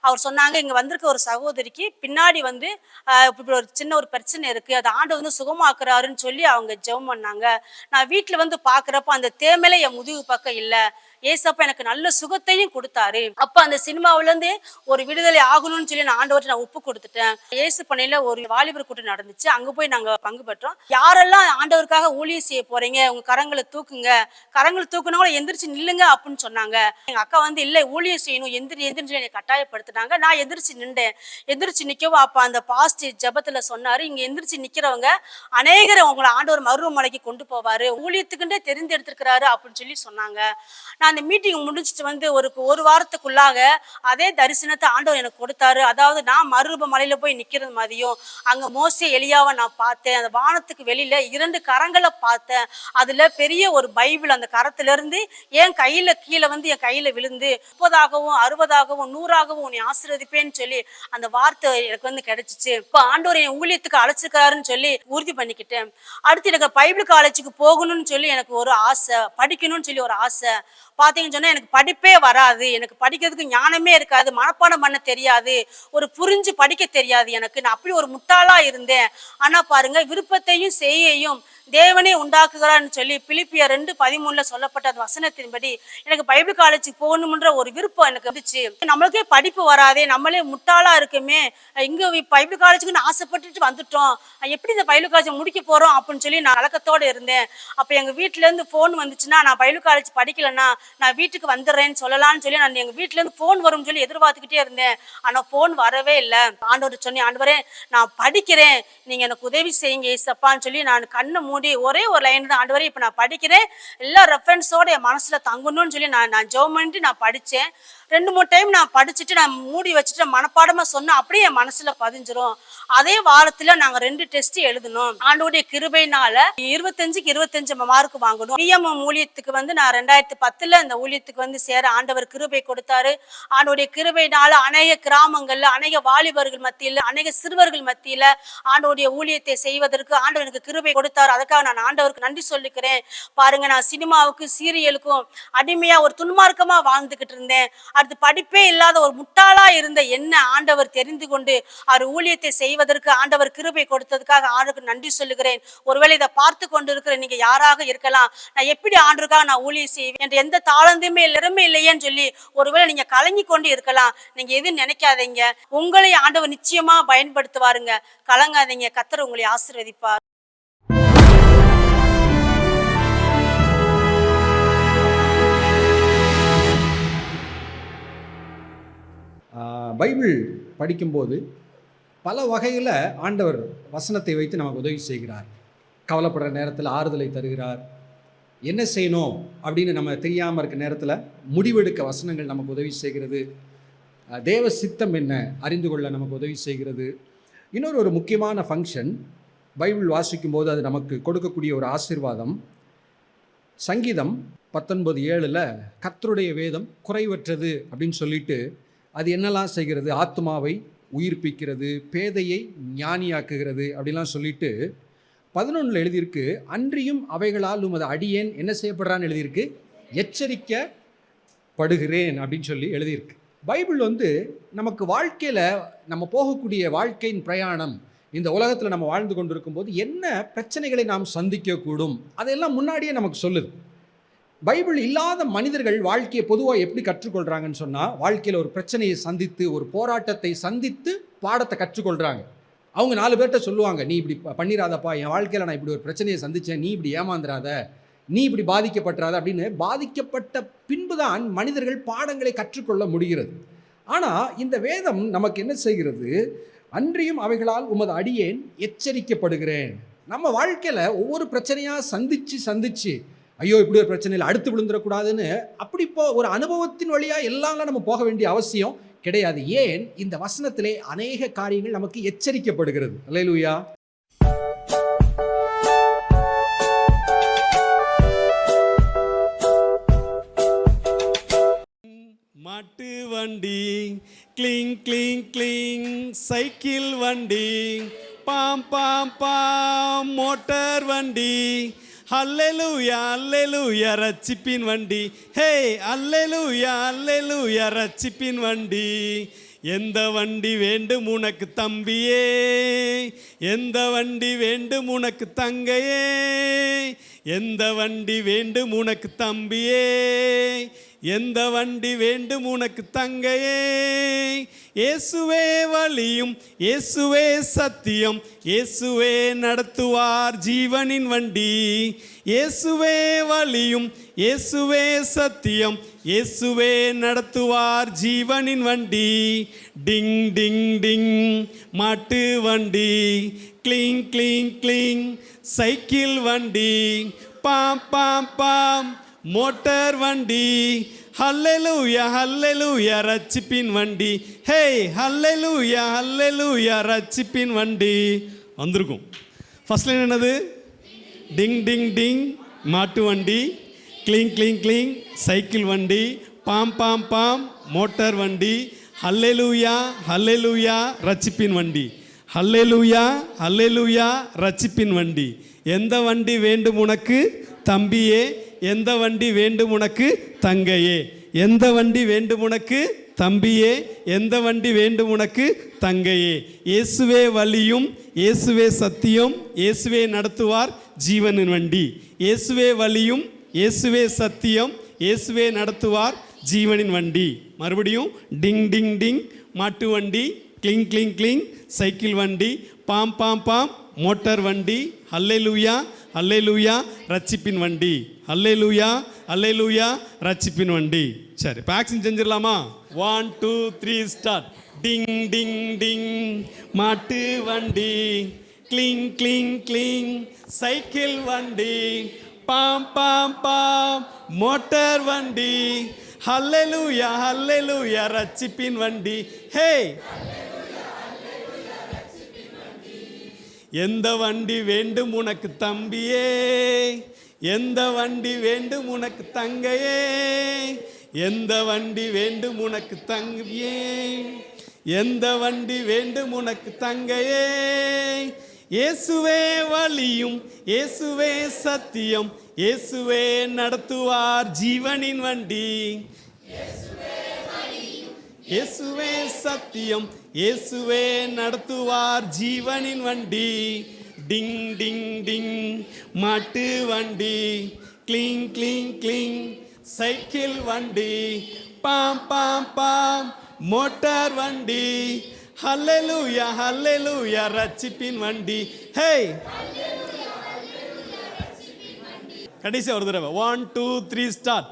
[SPEAKER 7] அவர் சொன்னாங்க, இங்க வந்திருக்க ஒரு சகோதரிக்கு பின்னாடி இப்படி ஒரு சின்ன ஒரு பிரச்சனை இருக்கு, அது ஆண்டவர் சுகமாக்குறாருன்னு சொல்லி அவங்க ஜெபம் பண்ணாங்க. நான் வீட்டுல பாக்குறப்ப அந்த தேமலை என் முதுகு பக்கம் இல்ல, ஏசப்பா எனக்கு நல்ல சுகத்தையும் கொடுத்தாரு. அப்ப அந்த சினிமாவில இருந்து ஒரு விடுதலை ஆகணும்னு சொல்லி நான் ஆண்டவர்கிட்ட நான் ஒப்பு கொடுத்துட்டேன். இயேசு பண்ணையில ஒரு வாலிபர் கூட்டம் நடந்துச்சு. அங்க போய் நாங்க பங்கு பெற்றோம். யாரெல்லாம் ஆண்டவருக்காக ஊழியம் செய்ய போறீங்க, உங்க கரங்களை தூக்குங்க, கரங்களை தூக்குனவங்கள எந்திரிச்சு நில்லுங்க அப்படின்னு சொன்னாங்க. எங்க அக்கா இல்ல ஊழியம் செய்யணும், எந்திரிச்சு என்னை கட்டாயப்படுத்தினாங்க. நான் எந்திரிச்சு நின்றேன். எந்திரிச்சு நிக்கவும் அப்ப அந்த பாஸ்ட் ஜெபத்துல சொன்னாரு, இங்க எந்திரிச்சு நிக்கிறவங்க அநேகரை உங்களை ஆண்டவர் மருவமலைக்கு கொண்டு போவாரு, ஊழியத்துக்குண்டே தெரிந்தெடுத்திருக்கிறாரு அப்படின்னு சொல்லி சொன்னாங்க. நான் அந்த மீட்டிங் முடிச்சுட்டு ஒரு வாரத்துக்குள்ளாக அதே தரிசனத்தை ஆண்டவர் எனக்கு கொடுத்தாரு. அதாவது நான் மறுரூப மலையில போய் நிக்கிறது மாதிரியும், அங்க மோசே எலியாவை நான் பார்த்தேன். அந்த வானத்துக்கு வெளியில 2 கரங்களை பார்த்தேன். அதுல பெரிய ஒரு பைபிள் அந்த கரத்துல இருந்து என் கையில கீழே என் கையில விழுந்து 30ஆகவும் 60ஆகவும் 100ஆகவும் உன்னை ஆசீர்வதிப்பேன்னு சொல்லி அந்த வார்த்தை எனக்கு கிடைச்சிச்சு. இப்ப ஆண்டவர் என் ஊழியத்துக்கு அழைச்சிருக்காருன்னு சொல்லி உறுதி பண்ணிக்கிட்டேன். அடுத்து எனக்கு பைபிள் காலேஜுக்கு போகணும்னு சொல்லி எனக்கு ஒரு ஆசை, படிக்கணும்னு சொல்லி ஒரு ஆசை. பாத்தீங்கன்னு சொன்னா எனக்கு படிப்பே வராது, எனக்கு படிக்கிறதுக்கு ஞானமே இருக்காது, மனப்பாடம் பண்ண தெரியாது, ஒரு புரிஞ்சு படிக்க தெரியாது எனக்கு. நான் அப்படி ஒரு முட்டாளா இருந்தேன். ஆனா பாருங்க, விருப்பத்தையும் செய்யையும் தேவனே உண்டாக்குகிறான்னு சொல்லி பிலிப்பியர் 2:13 சொல்லப்பட்ட அந்த வசனத்தின்படி எனக்கு பைபிள் காலேஜுக்கு போகணும்ன்ற ஒரு விருப்பம் எனக்கு வந்துச்சு. நம்மளுக்கே படிப்பு வராதே, நம்மளே முட்டாளா இருக்குமே, இங்க பைபிள் காலேஜுக்கு ஆசைப்பட்டுட்டு வந்துட்டோம், எப்படி இந்த பைபிள் காலேஜ் முடிக்க போறோம் அப்படின்னு சொல்லி நான் கலக்கத்தோடு இருந்தேன். அப்ப எங்க வீட்டுல இருந்து போன் வந்துச்சுன்னா, நான் பைபிள் காலேஜ் படிக்கலன்னா நான் வீட்டுக்கு வந்துடுறேன்னு சொல்லலாம்னு சொல்லி நான் எங்க வீட்டுல இருந்து போன் வரும்னு சொல்லி எதிர்பார்த்துக்கிட்டே இருந்தேன். ஆனா போன் வரவே இல்லை. ஆண்டவர் சொன்னேன், ஆண்டவரே நான் படிக்கிறேன், நீங்க எனக்கு உதவி செய்யுங்க ஏசப்பான்னு சொல்லி நான் கண்ணை மூடி ஒரே ஒரு லைன் தான், ஆண்டவரே இப்ப நான் படிக்கிறேன், எல்லா ரெஃபரன்ஸோட என் மனசுல தங்கணும்னு சொல்லி நான் ஜெபம் பண்ணிட்டு நான் படிச்சேன். 2-3 டைம் நான் படிச்சுட்டு நான் மூடி வச்சுட்டு மனப்பாடமா சொன்னா அப்படியே என் மனசுல பதிஞ்சிரும். அதே வாரத்துல நாங்க 2 டெஸ்ட் எழுதணும். ஆண்டவருடைய கிருபையினால 25க்கு 25 மார்க் வாங்கணும். பிஎம் ஊழியத்துக்கு நான் 2010 இந்த ஊழியத்துக்கு சேர ஆண்டவர் கிருபை கொடுத்தாரு. ஆண்டவருடைய கிருபையினால அநேக கிராமங்கள்ல, அநேக வாலிபர்கள் மத்தியில, அநேக சிறுவர்கள் மத்தியில ஆண்டவருடைய ஊழியத்தை செய்வதற்கு ஆண்டவர் எனக்கு கிருபை கொடுத்தாரு. அதுக்காக நான் ஆண்டவருக்கு நன்றி சொல்லிக்கிறேன். பாருங்க, நான் சினிமாவுக்கும் சீரியலுக்கும் அடிமையா ஒரு துன்மார்க்கமா வாழ்ந்துகிட்டு இருந்தேன். அடுத்து படிப்பே இல்லாத ஒரு முட்டாளா இருந்த என்ன ஆண்டவர் தெரிந்து கொண்டு அவர் ஊழியத்தை செய்வதற்கு ஆண்டவர் கிருபை கொடுத்ததுக்காக ஆண்டுக்கு நன்றி சொல்லுகிறேன். ஒருவேளை இதை பார்த்து கொண்டு இருக்கிற நீங்க யாராக இருக்கலாம், நான் எப்படி ஆண்டுக்காக நான் ஊழியம் செய்வேன் என்ற எந்த தாளந்துமே திறமை இல்லையேன்னு சொல்லி ஒருவேளை நீங்க கலங்கி கொண்டு இருக்கலாம். நீங்க எதுவும் நினைக்காதீங்க, உங்களை ஆண்டவர் நிச்சயமா பயன்படுத்துவாருங்க. கலங்காதீங்க, கர்த்தர் உங்களை ஆசீர்வதிப்பார்.
[SPEAKER 8] பைபிள் படிக்கும்போது பல வகையில் ஆண்டவர் வசனத்தை வைத்து நமக்கு உதவி செய்கிறார். கவலைப்படுற நேரத்தில் ஆறுதலை தருகிறார். என்ன செய்யணும் அப்படின்னு நம்ம தெரியாமல் இருக்க நேரத்தில் முடிவெடுக்க வசனங்கள் நமக்கு உதவி செய்கிறது. தேவ சித்தம் என்ன அறிந்து கொள்ள நமக்கு உதவி செய்கிறது. இன்னொரு முக்கியமான ஃபங்க்ஷன் பைபிள் வாசிக்கும்போது அது நமக்கு கொடுக்கக்கூடிய ஒரு ஆசீர்வாதம். சங்கீதம் 19:7 கர்த்தருடைய வேதம் குறைவற்றது அப்படின்னு சொல்லிட்டு அது என்னெல்லாம் செய்கிறது, ஆத்மாவை உயிர்ப்பிக்கிறது, பேதையை ஞானியாக்குகிறது அப்படிலாம் சொல்லிட்டு 11 எழுதியிருக்கு. அன்றியும் அவைகளால் உமது அடியேன் என்ன செய்யப்படுறான்னு எழுதியிருக்கு, எச்சரிக்கப்படுகிறேன் அப்படின்னு சொல்லி எழுதியிருக்கு. பைபிள் நமக்கு வாழ்க்கையில் நம்ம போகக்கூடிய வாழ்க்கையின் பிரயாணம், இந்த உலகத்தில் நம்ம வாழ்ந்து கொண்டு இருக்கும்போது என்ன பிரச்சனைகளை நாம் சந்திக்கக்கூடும் அதையெல்லாம் முன்னாடியே நமக்கு சொல்லுது. பைபிள் இல்லாத மனிதர்கள் வாழ்க்கையை பொதுவாக எப்படி கற்றுக்கொள்கிறாங்கன்னு சொன்னால், வாழ்க்கையில் ஒரு பிரச்சனையை சந்தித்து ஒரு போராட்டத்தை சந்தித்து பாடத்தை கற்றுக்கொள்கிறாங்க. அவங்க 4 பேர்கிட்ட சொல்லுவாங்க, நீ இப்படி பண்ணிடாதப்பா, என் வாழ்க்கையில் நான் இப்படி ஒரு பிரச்சனையை சந்தித்தேன், நீ இப்படி ஏமாந்துடாத, நீ இப்படி பாதிக்கப்பட்டுறாத அப்படின்னு பாதிக்கப்பட்ட பின்பு தான் மனிதர்கள் பாடங்களை கற்றுக்கொள்ள முடிகிறது. ஆனால் இந்த வேதம் நமக்கு என்ன செய்கிறது, அன்றியும் அவைகளால் உமது அடியேன் எச்சரிக்கப்படுகிறேன். நம்ம வாழ்க்கையில் ஒவ்வொரு பிரச்சனையாக சந்திச்சு ஐயோ இப்படி ஒரு பிரச்சனையில் அடுத்து விழுந்துடக்கூடாதுன்னு அப்படி ஒரு அனுபவத்தின் வழியாக எல்லாம் நம்ம போக வேண்டிய அவசியம் கிடையாது. ஏன், இந்த வசனத்திலே அநேக காரியங்கள் நமக்கு எச்சரிக்கப்படுகிறது. அல்லேலூயா.
[SPEAKER 9] மாட்டு வண்டி கிளிங் கிளிங் கிளிங், சைக்கிள் வண்டி பாம் பாம் பாம், மோட்டார் வண்டி அல்லேலூயா அல்லேலூயா ரட்சிப்பின் வண்டி, ஹே அல்லேலூயா அல்லேலூயா ரட்சிப்பின் வண்டி. எந்த வண்டி வேண்டும் உனக்கு தம்பியே, எந்த வண்டி வேண்டும் உனக்கு தங்கையே, எந்த வண்டி வேண்டும் உனக்கு தம்பியே, எந்த வண்டி வேண்டும் உனக்கு தங்கையே. இயேசுவே வழியும் இயேசுவே சத்தியம், இயேசுவே நடத்துவார் ஜீவனின் வண்டி. இயேசுவே வழியும் இயேசுவே சத்தியம், இயேசுவே நடத்துவார் ஜீவனின் வண்டி. டிங் டிங் டிங் மாட்டு வண்டி, கிளிங் கிளிங் கிளிங் சைக்கிள் வண்டி, பாம் பாம் பாம் மோட்டார் வண்டி, ஹல்லேலூயா ஹல்லேலூயா ரட்சிப்பின் வண்டி, ஹே ஹல்லேலூயா ஹல்லேலூயா ரட்சிப்பின் வண்டி. வந்திருக்கும். ஃபர்ஸ்ட் லைன் என்னது, டிங் டிங் டிங் மாட்டு வண்டி, கிளிங் கிளிங் கிளிங் சைக்கிள் வண்டி, பாம் பாம் பாம் மோட்டார் வண்டி, ஹல்லேலூயா ஹல்லேலூயா ரட்சிப்பின் வண்டி, ஹல்லேலூயா ஹல்லேலூயா ரட்சிப்பின் வண்டி. எந்த வண்டி வேண்டும் உனக்கு தம்பியே, எந்த வண்டி வேண்டும் உனக்கு தங்கையே, எந்த வண்டி வேண்டும் உனக்கு தம்பியே, எந்த வண்டி வேண்டும் உனக்கு தங்கையே. இயேசுவே வழியும் இயேசுவே சத்தியம், இயேசுவே நடத்துவார் ஜீவனின் வண்டி. இயேசுவே வழியும் இயேசுவே சத்தியம், இயேசுவே நடத்துவார் ஜீவனின் வண்டி. மறுபடியும் டிங் டிங் டிங் மாட்டு வண்டி, கிளிங் கிளிங் கிளிங் சைக்கிள் வண்டி, பாம் பாம் பாம் மோட்டார் வண்டி, அல்லேலூயா அல்லேலூயா ரட்சிப்பின் வண்டி, அல்லேலூயா அல்லேலூயா ரட்சிப்பின் வண்டி. சரி, இப்போ ஆக்ஷன் செஞ்சிடலாமா? 1 2 3 ஸ்டார்ட். டிங் டிங் டிங் மாட்டு வண்டி, கிளிங் கிளிங் கிளிங் சைக்கிள் வண்டி, பாம் பாம் பாம் மோட்டார் வண்டி, அல்லேலூயா அல்லேலூயா ரட்சிப்பின் வண்டி, ஹே. எந்த வண்டி வேண்டும் உனக்கு தம்பியே, எந்த வண்டி வேண்டும் உனக்கு தங்கையே, எந்த வண்டி வேண்டும் உனக்கு தங்கையே, எந்த வண்டி வேண்டும் உனக்கு தங்கையே. இயேசுவே வழியும் இயேசுவே சத்தியம், இயேசுவே நடத்துவார் ஜீவனின் வண்டி. இயேசுவே வழி இயேசுவே சத்தியம், இயேசுவே நடத்துவார் ஜீவனின் வண்டி. டிங் டிங் டிங் மாட்டு வண்டி, கிளிங் கிளிங் கிளிங் சைக்கிள் வண்டி, பாம் பாம் பாம் மோட்டார் வண்டி. ஹல்லேலூயா ஹல்லேலூயா ரட்சிப்பின் வண்டி. ஹே, கடைசி ஒரு தடவை 1 2 3 ஸ்டார்ட்.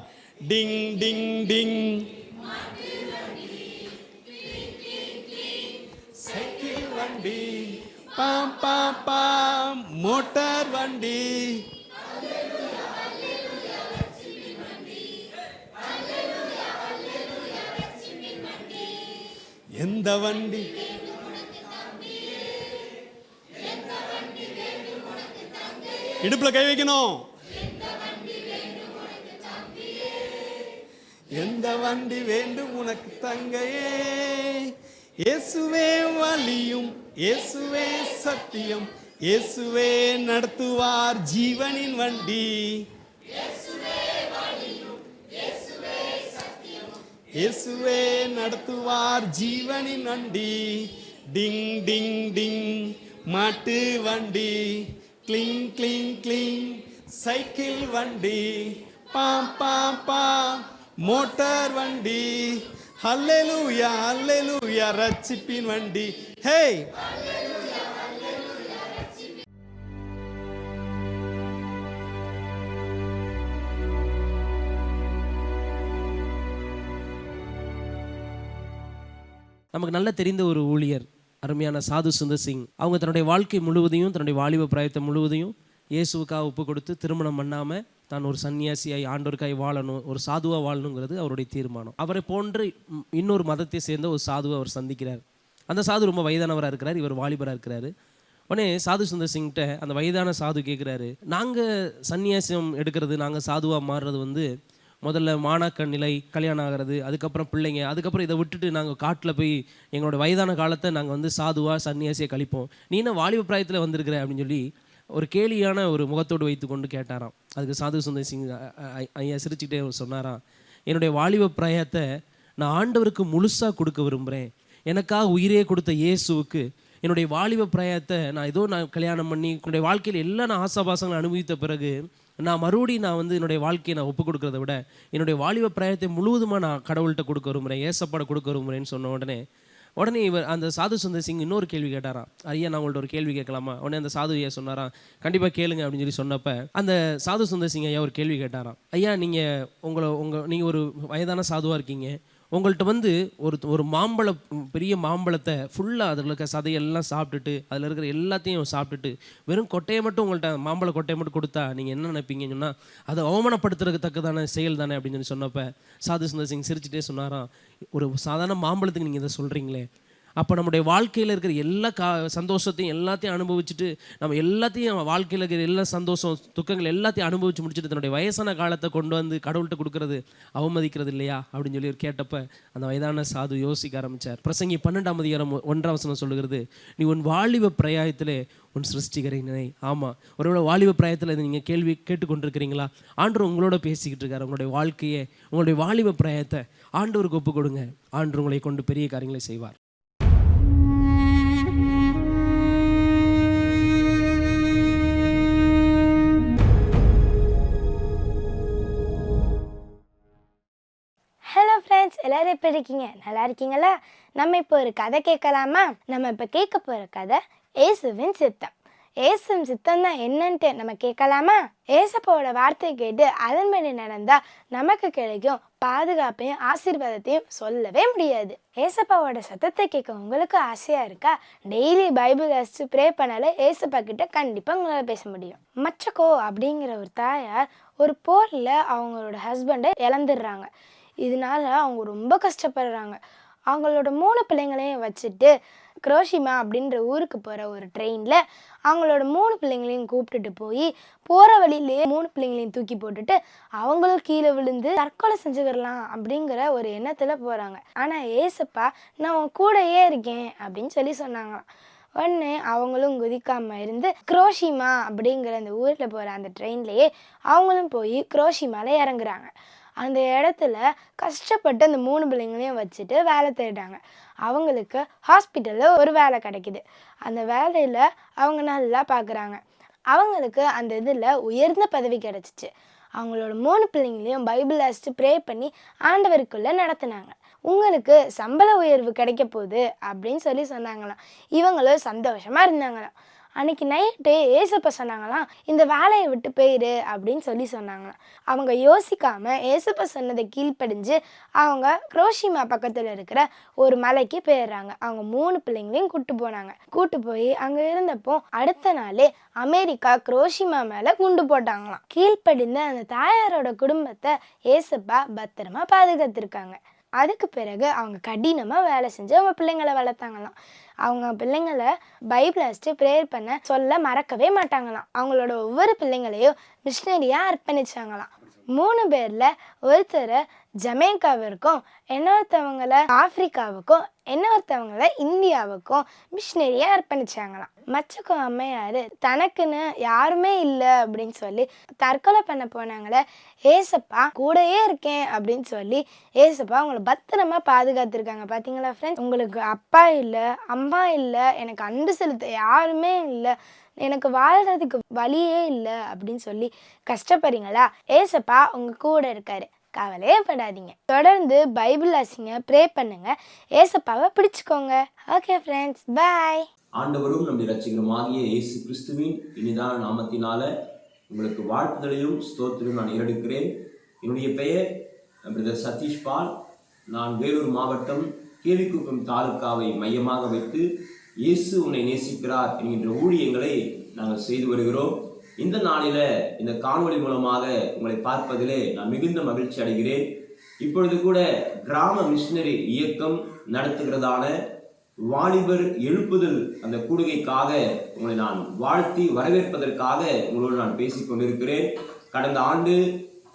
[SPEAKER 9] டிங் டிங் டிங் சைக்கிள் வண்டி, பாம் பாம் பாம் மோட்டார் வண்டி. எந்த வண்டி இடுப்புல கை வைக்கணும். எந்த வண்டி வேண்டும் உனக்கு தங்கையே, இயேசுவே வழியும், இயேசுவே சத்தியம், இயேசுவே நடத்துவார் ஜீவனின் வண்டி. இயேசுவே நடத்துவார் ஜீவனின் வண்டி. டிங் டிங் டிங் மாட்டு வண்டி, கிளிங் கிளிங் கிளிங் சைக்கிள் வண்டி, பாம் பாம் பாம் மோட்டார் வண்டி. ஹல்லேலூயா ஹல்லேலூயா ரட்சிப்பின் வண்டி. ஹே,
[SPEAKER 10] நமக்கு நல்ல தெரிந்த ஒரு ஊழியர் அருமையான சாது சுந்தர் சிங், அவங்க தன்னுடைய வாழ்க்கை முழுவதையும் தன்னுடைய வாலிப பிராயத்தை முழுவதையும் இயேசுவுக்காக ஒப்பு கொடுத்து திருமணம் பண்ணாமல் தான் ஒரு சன்னியாசியாய் ஆண்டோருக்காய் வாழணும், ஒரு சாதுவாக வாழணுங்கிறது அவருடைய தீர்மானம். அவரை போன்று இன்னொரு மதத்தை சேர்ந்த ஒரு சாதுவை அவர் சந்திக்கிறார். அந்த சாது ரொம்ப வயதானவராக இருக்கிறார், இவர் வாலிபராக இருக்கிறாரு. உடனே சாது சுந்தர் சிங்கிட்ட அந்த வயதான சாது கேட்குறாரு, நாங்கள் சன்னியாசம் எடுக்கிறது, நாங்கள் சாதுவாக மாறுறது வந்து முதல்ல மாணாக்க நிலை, கல்யாணம் ஆகிறது, அதுக்கப்புறம் பிள்ளைங்க, அதுக்கப்புறம் இதை விட்டுட்டு நாங்கள் காட்டில் போய் எங்களோட வயதான காலத்தை நாங்கள் வந்து சாதுவாக சன்னியாசியை கழிப்போம், நீ என்ன வாலிப பிராயத்தில் வந்திருக்கிற அப்படின்னு சொல்லி ஒரு கேலியான ஒரு முகத்தோடு வைத்து கொண்டு கேட்டாராம். அதுக்கு சாது சுந்தர் சிங் ஐயா சிரிச்சுக்கிட்டே சொன்னாராம், என்னுடைய வாலிப பிராயத்தை நான் ஆண்டவருக்கு முழுசாக கொடுக்க விரும்புகிறேன். எனக்காக உயிரே கொடுத்த இயேசுவுக்கு என்னுடைய வாலிப பிராயத்தை நான் கல்யாணம் பண்ணி என்னுடைய வாழ்க்கையில் எல்லா நான் ஆசாபாசங்களை அனுபவித்த பிறகு நான் வந்து என்னுடைய வாழ்க்கையை நான் ஒப்புக் கொடுக்கறத விட என்னுடைய வாலிப பிராயத்தை முழுவதுமாக நான் கடவுள்கிட்ட கொடுக்க விரும்புகிறேன், ஏசப்பாட கொடுக்க விரும்புகிறேன்னு சொன்ன உடனே இவர் அந்த சாது சுந்தர் சிங் இன்னொரு கேள்வி கேட்டாராம். ஐயா, நான் உங்கள்ட்ட ஒரு கேள்வி கேட்கலாமா? உடனே அந்த சாது ஐயா சொன்னாராம், கண்டிப்பாக கேளுங்க அப்படின்னு சொல்லி சொன்னப்ப அந்த சாது சுந்தர் சிங் ஐயா ஒரு கேள்வி கேட்டாராம். ஐயா, நீங்கள் ஒரு வயதான சாதுவாக இருக்கீங்க, உங்கள்கிட்ட வந்து ஒரு பெரிய மாம்பழத்தை ஃபுல்லாக அதில் இருக்க சதையெல்லாம் சாப்பிட்டுட்டு அதில் இருக்கிற எல்லாத்தையும் சாப்பிட்டுட்டு வெறும் கொட்டையை மட்டும் உங்கள்கிட்ட மாம்பழ கொட்டையை மட்டும் கொடுத்தா நீங்கள் என்ன நினைப்பீங்கன்னு சொன்னால் அதை அவமானப்படுத்துறதுக்கு தக்கதான செயல் தானே அப்படின்னு சொல்லி சொன்னப்போ சாது சுந்தர் சிங் சிரிச்சுட்டே சொன்னாராம், ஒரு சாதாரண மாம்பழத்துக்கு நீங்கள் இதை சொல்கிறீங்களே, அப்போ நம்முடைய வாழ்க்கையில் இருக்கிற எல்லா சந்தோஷத்தையும் எல்லாத்தையும் அனுபவிச்சுட்டு நம்ம எல்லாத்தையும் வாழ்க்கையில் இருக்கிற எல்லா சந்தோஷம் துக்கங்கள் எல்லாத்தையும் அனுபவிச்சு முடிச்சுட்டு தன்னுடைய வயசான காலத்தை கொண்டு வந்து கடவுள்கிட்ட கொடுக்கறது அவமதிக்கிறது இல்லையா அப்படின்னு சொல்லி கேட்டப்ப அந்த வயதான சாது யோசிக்க ஆரம்பித்தார். பிரசங்கி 12:1 சொல்லுகிறது, நீ உன் வாலிப பிரயாயத்திலே உன் சிருஷ்டிகரை நினை. ஆமாம், ஒருவேளை வாலிப பிராயத்தில் நீங்கள் கேள்வி கேட்டுக்கொண்டிருக்கிறீங்களா? ஆண்டவர் உங்களோட பேசிக்கிட்டு இருக்காரு. உங்களுடைய வாழ்க்கையை, உங்களுடைய வாலிப பிராயத்தை ஆண்டவருக்கு ஒப்பு கொடுங்க. ஆண்டவர் உங்களை கொண்டு பெரிய காரியங்களை செய்வார்.
[SPEAKER 3] ஹலோ ஃப்ரெண்ட்ஸ், எல்லோரும் எப்படி இருக்கீங்க? நல்லா இருக்கீங்களா? நம்ம இப்போ ஒரு கதை கேட்கலாமா? நம்ம இப்போ கேட்க போகிற கதை இயேசுவின் சித்தம். இயேசுவின் சித்தம் தான் என்னன்ட்டு நம்ம கேட்கலாமா? ஏசப்பாவோட வார்த்தையை கேட்டு அதன்படி நடந்தால் நமக்கு கிடைக்கும் பாதுகாப்பையும் ஆசீர்வாதத்தையும் சொல்லவே முடியாது. ஏசப்பாவோட சத்தத்தை கேட்க உங்களுக்கு ஆசையாக இருக்கா? டெய்லி பைபிள் வாசித்து ப்ரே பண்ணாலே ஏசப்பா கிட்ட கண்டிப்பாக உங்களால் பேச முடியும். மச்சக்கோ அப்படிங்கிற ஒரு தாயார் ஒரு போரில் அவங்களோட ஹஸ்பண்டை இழந்துடுறாங்க. இதனால அவங்க ரொம்ப கஷ்டப்படுறாங்க. அவங்களோட 3 பிள்ளைங்களையும் வச்சுட்டு குரோஷிமா அப்படின்ற ஊருக்கு போகிற ஒரு ட்ரெயினில் அவங்களோட 3 பிள்ளைங்களையும் கூப்பிட்டுட்டு போய் போகிற வழியிலேயே 3 பிள்ளைங்களையும் தூக்கி போட்டுட்டு அவங்களும் கீழே விழுந்து தற்கொலை செஞ்சுக்கிடலாம் அப்படிங்கிற ஒரு எண்ணத்தில் போகிறாங்க. ஆனால் ஏசப்பா நான் உன் கூடயே இருக்கேன் அப்படின்னு சொல்லி சொன்னாங்களாம். உடனே அவங்களும் குதிக்காமல் இருந்து குரோஷிமா அப்படிங்கிற அந்த ஊரில் போகிற அந்த ட்ரெயின்லேயே அவங்களும் போய் குரோஷிமாவில் இறங்குறாங்க. அந்த இடத்துல கஷ்டப்பட்டு அந்த 3 பிள்ளைங்களையும் வச்சுட்டு வேலை தேடுறாங்க. அவங்களுக்கு ஹாஸ்பிட்டலில் ஒரு வேலை கிடைக்குது. அந்த வேலையில் அவங்க நல்லா பார்க்குறாங்க. அவங்களுக்கு அந்த இதில் உயர்ந்த பதவி கிடச்சிச்சு. அவங்களோட 3 பிள்ளைங்களையும் பைபிள் வாசித்து ப்ரே பண்ணி ஆண்டவருக்குள்ளே நடத்தினாங்க. உங்களுக்கு சம்பள உயர்வு கிடைக்க போகுது அப்படின்னு சொன்னாங்களாம். இவங்களும் சந்தோஷமாக இருந்தாங்களாம். அன்றைக்கி நைட்டு ஏசப்பா சொன்னாங்களாம், இந்த வேலையை விட்டு போயிரு அப்படின்னு சொன்னாங்களாம். அவங்க யோசிக்காமல் ஏசப்பா சொன்னதை கீழ்ப்படிஞ்சு அவங்க குரோஷிமா பக்கத்தில் இருக்கிற ஒரு மலைக்கு போயிடுறாங்க. அவங்க 3 பிள்ளைங்களையும் கூட்டு போய் அங்கே இருந்தப்போ அடுத்த நாளே அமெரிக்கா குரோஷிமா மேலே குண்டு போட்டாங்களாம். கீழ்ப்படிந்த அந்த தாயாரோட குடும்பத்தை ஏசப்பா பத்திரமா பாதுகாத்துருக்காங்க. அதுக்கு பிறகு அவங்க கடினமாக வேலை செஞ்சு அவங்க பிள்ளைங்களை வளர்த்தாங்களாம். அவங்க பிள்ளைங்களை பைபிள் வாசித்து ப்ரேயர் பண்ண சொல்ல மறக்கவே மாட்டாங்களாம். அவங்களோட ஒவ்வொரு பிள்ளைங்களையும் மிஷினரியாக அர்ப்பணிச்சாங்களாம். 3 பேரில் ஒருத்தரை ஜமேக்காவிற்கும், இன்னொருத்தவங்களை ஆப்பிரிக்காவுக்கும், இன்னொருத்தவங்களை இந்தியாவுக்கும் மிஷினரியாக அர்ப்பணிச்சாங்களாம். மச்சக்கோ அம்மையார் தனக்குன்னு யாருமே இல்லை அப்படின்னு தற்கொலை பண்ண போனாங்களே, ஏசப்பா கூடயே இருக்கேன் அப்படின்னு ஏசப்பா அவங்கள பத்திரமா பாதுகாத்துருக்காங்க. பார்த்தீங்களா ஃப்ரெண்ட்ஸ், உங்களுக்கு அப்பா இல்லை, அம்மா இல்லை, எனக்கு அன்பு செலுத்த யாருமே இல்லை, எனக்கு வாழ்கிறதுக்கு வழியே இல்லை அப்படின்னு கஷ்டப்படுறீங்களா? ஏசப்பா உங்கள் கூட இருக்காரு, கவலையே படாதீங்க. தொடர்ந்து பைபிள் வாசிங்க, ப்ரே பண்ணுங்க, ஏசப்பாவை பிடிச்சுக்கோங்க. ஓகே ஃப்ரெண்ட்ஸ், பாய்.
[SPEAKER 11] ஆண்டவரும் நம்முடைய இரட்சகருமாகிய இயேசு கிறிஸ்துவின் இனிதான நாமத்தினால உங்களுக்கு வாழ்த்துதலையும் ஸ்தோத்திரம் நான் ஏறெடுக்கிறேன். என்னுடைய பெயர் பிரதர் சதீஷ் பால். நான் வேலூர் மாவட்டம் கேவிக்குப்பம் தாலுக்காவை மையமாக வைத்து இயேசு உன்னை நேசிக்கிறார் என்கின்ற ஊழியங்களை நாங்கள் செய்து வருகிறோம். இந்த நாளில் இந்த காணொளி மூலமாக உங்களை பார்ப்பதிலே நான் மிகுந்த மகிழ்ச்சி அடைகிறேன். இப்பொழுது கூட கிராம மிஷினரி இயக்கம் நடத்துகிறதான வாலிபர் எழுப்புதல் அந்த கூடுகைக்காக உங்களை நான் வாழ்த்தி வரவேற்பதற்காக உங்களோடு நான் பேசிக் கொண்டிருக்கிறேன். கடந்த ஆண்டு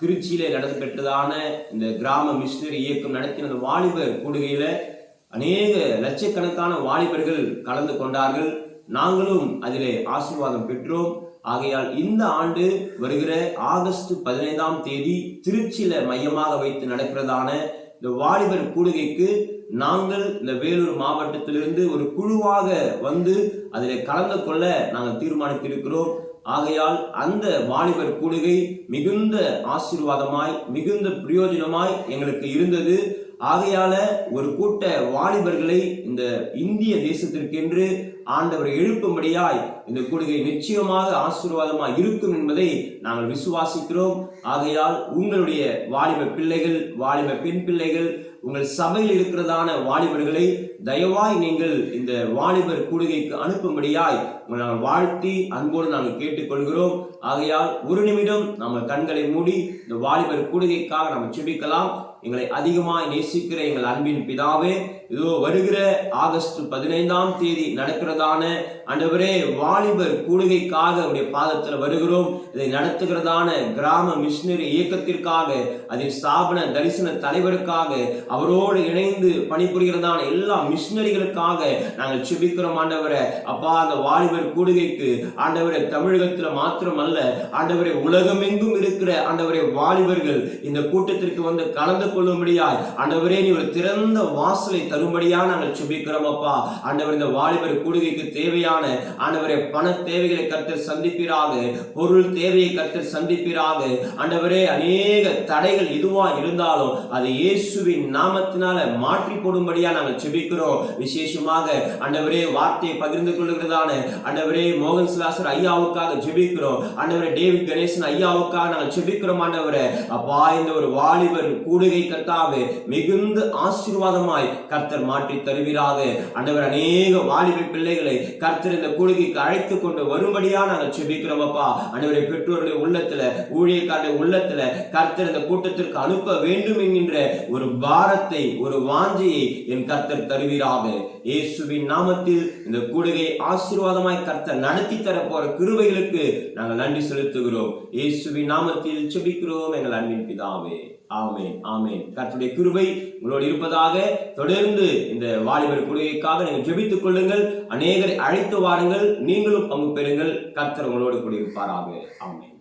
[SPEAKER 11] திருச்சியிலே நடைபெற்றதான இந்த கிராம மிஷினரி இயக்கம் நடத்தின அந்த வாலிபர் கூடுகையில அநேக லட்சக்கணக்கான வாலிபர்கள் கலந்து கொண்டார்கள். நாங்களும் அதிலே ஆசீர்வாதம் பெற்றோம். ஆகையால் இந்த ஆண்டு வருகிற ஆகஸ்ட் 15ஆம் தேதி திருச்சியில மையமாக வைத்து நடக்கிறதான இந்த வாலிபர் கூடுகைக்கு நாங்கள் இந்த வேலூர் மாவட்டத்திலிருந்து ஒரு குழுவாக வந்து அதில் கலந்து கொள்ள நாங்கள் தீர்மானித்திருக்கிறோம். ஆகையால் அந்த வாலிபர் கூடுகை மிகுந்த ஆசீர்வாதமாய் மிகுந்த பிரயோஜனமாய் எங்களுக்கு இருந்தது. ஆகையால ஒரு கூட்ட வாலிபர்களை இந்த இந்திய தேசத்திற்கென்று ஆண்டவர் எழுப்பும்படியாய் இந்த கூடுகை நிச்சயமாக ஆசீர்வாதமாய் இருக்கும் என்பதை நாங்கள் விசுவாசிக்கிறோம். ஆகையால் உங்களுடைய வாலிப பிள்ளைகள், வாலிப பெண் பிள்ளைகள், உங்கள் சபையில் இருக்கிறதான வாலிபர்களை தயவாய் நீங்கள் இந்த வாலிபர் கூடுகைக்கு அனுப்பும்படியாய் உங்களை நாங்கள் வாழ்த்தி அன்போடு நாங்கள் கேட்டுக்கொள்கிறோம். ஆகையால் ஒரு நிமிடம் நம்ம கண்களை மூடி இந்த வாலிபர் கூடுகைக்காக நம்ம செபிக்கலாம். எங்களை அதிகமாய் நேசிக்கிற எங்கள் அன்பின் பிதாவே, இதோ வருகிற ஆகஸ்ட் 15ஆம் தேதி நடக்கிறதான ஆண்டவரே வாலிபர் கூடுகைக்காக உடைய பாதத்தில் வருகிறோம். இதை நடத்துகிறதான கிராம மிஷினரி இயக்கத்திற்காக, அதில் ஸ்தாபன தரிசன தலைவருக்காக, அவரோடு இணைந்து பணிபுரிகிறதான எல்லா மிஷினரிகளுக்காக நாங்கள் செபிக்கிறோம். ஆண்டவரே அப்பா, அந்த வாலிபர் கூடுகைக்கு ஆண்டவரே தமிழகத்தில் மாத்திரம் அல்ல ஆண்டவரே உலகமெங்கும் இருக்கிற ஆண்டவரே வாலிபர்கள் இந்த கூட்டத்திற்கு வந்து கலந்து கொள்ளும்படியாய் ஆண்டவரே நீ ஒரு திறந்த வாசலை தரும்படியா நாங்கள் செபிக்கிறோம். அப்பா ஆண்டவர் இந்த வாலிபர் கூடுகைக்கு தேவையான ஆண்டவரே பண தேவைகளை கர்த்தர் சந்திப்பீராக, பொருள் தேவையை கர்த்தர் சந்திப்பீராக. ஆண்டவரே அநேக தடைகள் எதுவா இருந்தாலும் அது இயேசுவின் நாமத்தினால மாற்றி போடும்படியா நாங்கள் செபிக்கிறோம். விசேஷமாக ஆண்டவரே வார்த்தையை பகிர்ந்து கொள்ளுகிறதான ஆண்டவரே மோகன் சிலாசர் ஐயாவுக்காக ஜெபிக்கிறோம். ஆண்டவரே டேவிட் கணேசன் ஐயாவுக்காக நாங்கள் ஜெபிக்கிறோம். ஆண்டவரே அப்பா, இந்த ஒரு வாலிபர் கூடுகை கர்த்தாவே மிகுந்த ஆசீர்வாதமாய் கர்த்தர் மாற்றி தருவீராக. ஆண்டவர் அநேக வாலிப பிள்ளைகளை கர்த்தர் இந்த கூடுகைக்கு அழைத்து கொண்டு வரும்படியா நாங்கள் ஜெபிக்கிறோம். அப்பா ஆண்டவரே பெற்றோருடைய உள்ளத்துல, ஊழியக்காரருடைய உள்ளத்துல கர்த்தர் இந்த கூட்டத்திற்கு அனுப்ப வேண்டும் என்கின்ற ஒரு பாரத்தை, ஒரு வாஞ்சையை என் கர்த்தர் தருவீராக. இயேசுவின் நாமத்தில் இந்த கூடுகை ஆசீர்வாதமாய் கர்த்தர் நடத்தி தர போற கிருபைகளுக்கு நாங்கள் நன்றி செலுத்துகிறோம். இயேசுவின் நாமத்தில் ஜெபிக்கிறோம் எங்கள் அன்பின் பிதாவே. ஆமென், ஆமென். கர்த்தருடைய கிருபை உங்களோடு இருப்பதாக. தொடர்ந்து இந்த வாலிபர் கூடுகைக்காக நீங்கள் ஜெபித்துக் கொள்ளுங்கள். அநேகரை அழைத்து வாருங்கள், நீங்களும் பங்கு பெறுங்கள். கர்த்தர் உங்களோடு கூட இருப்பாராக. ஆமென்.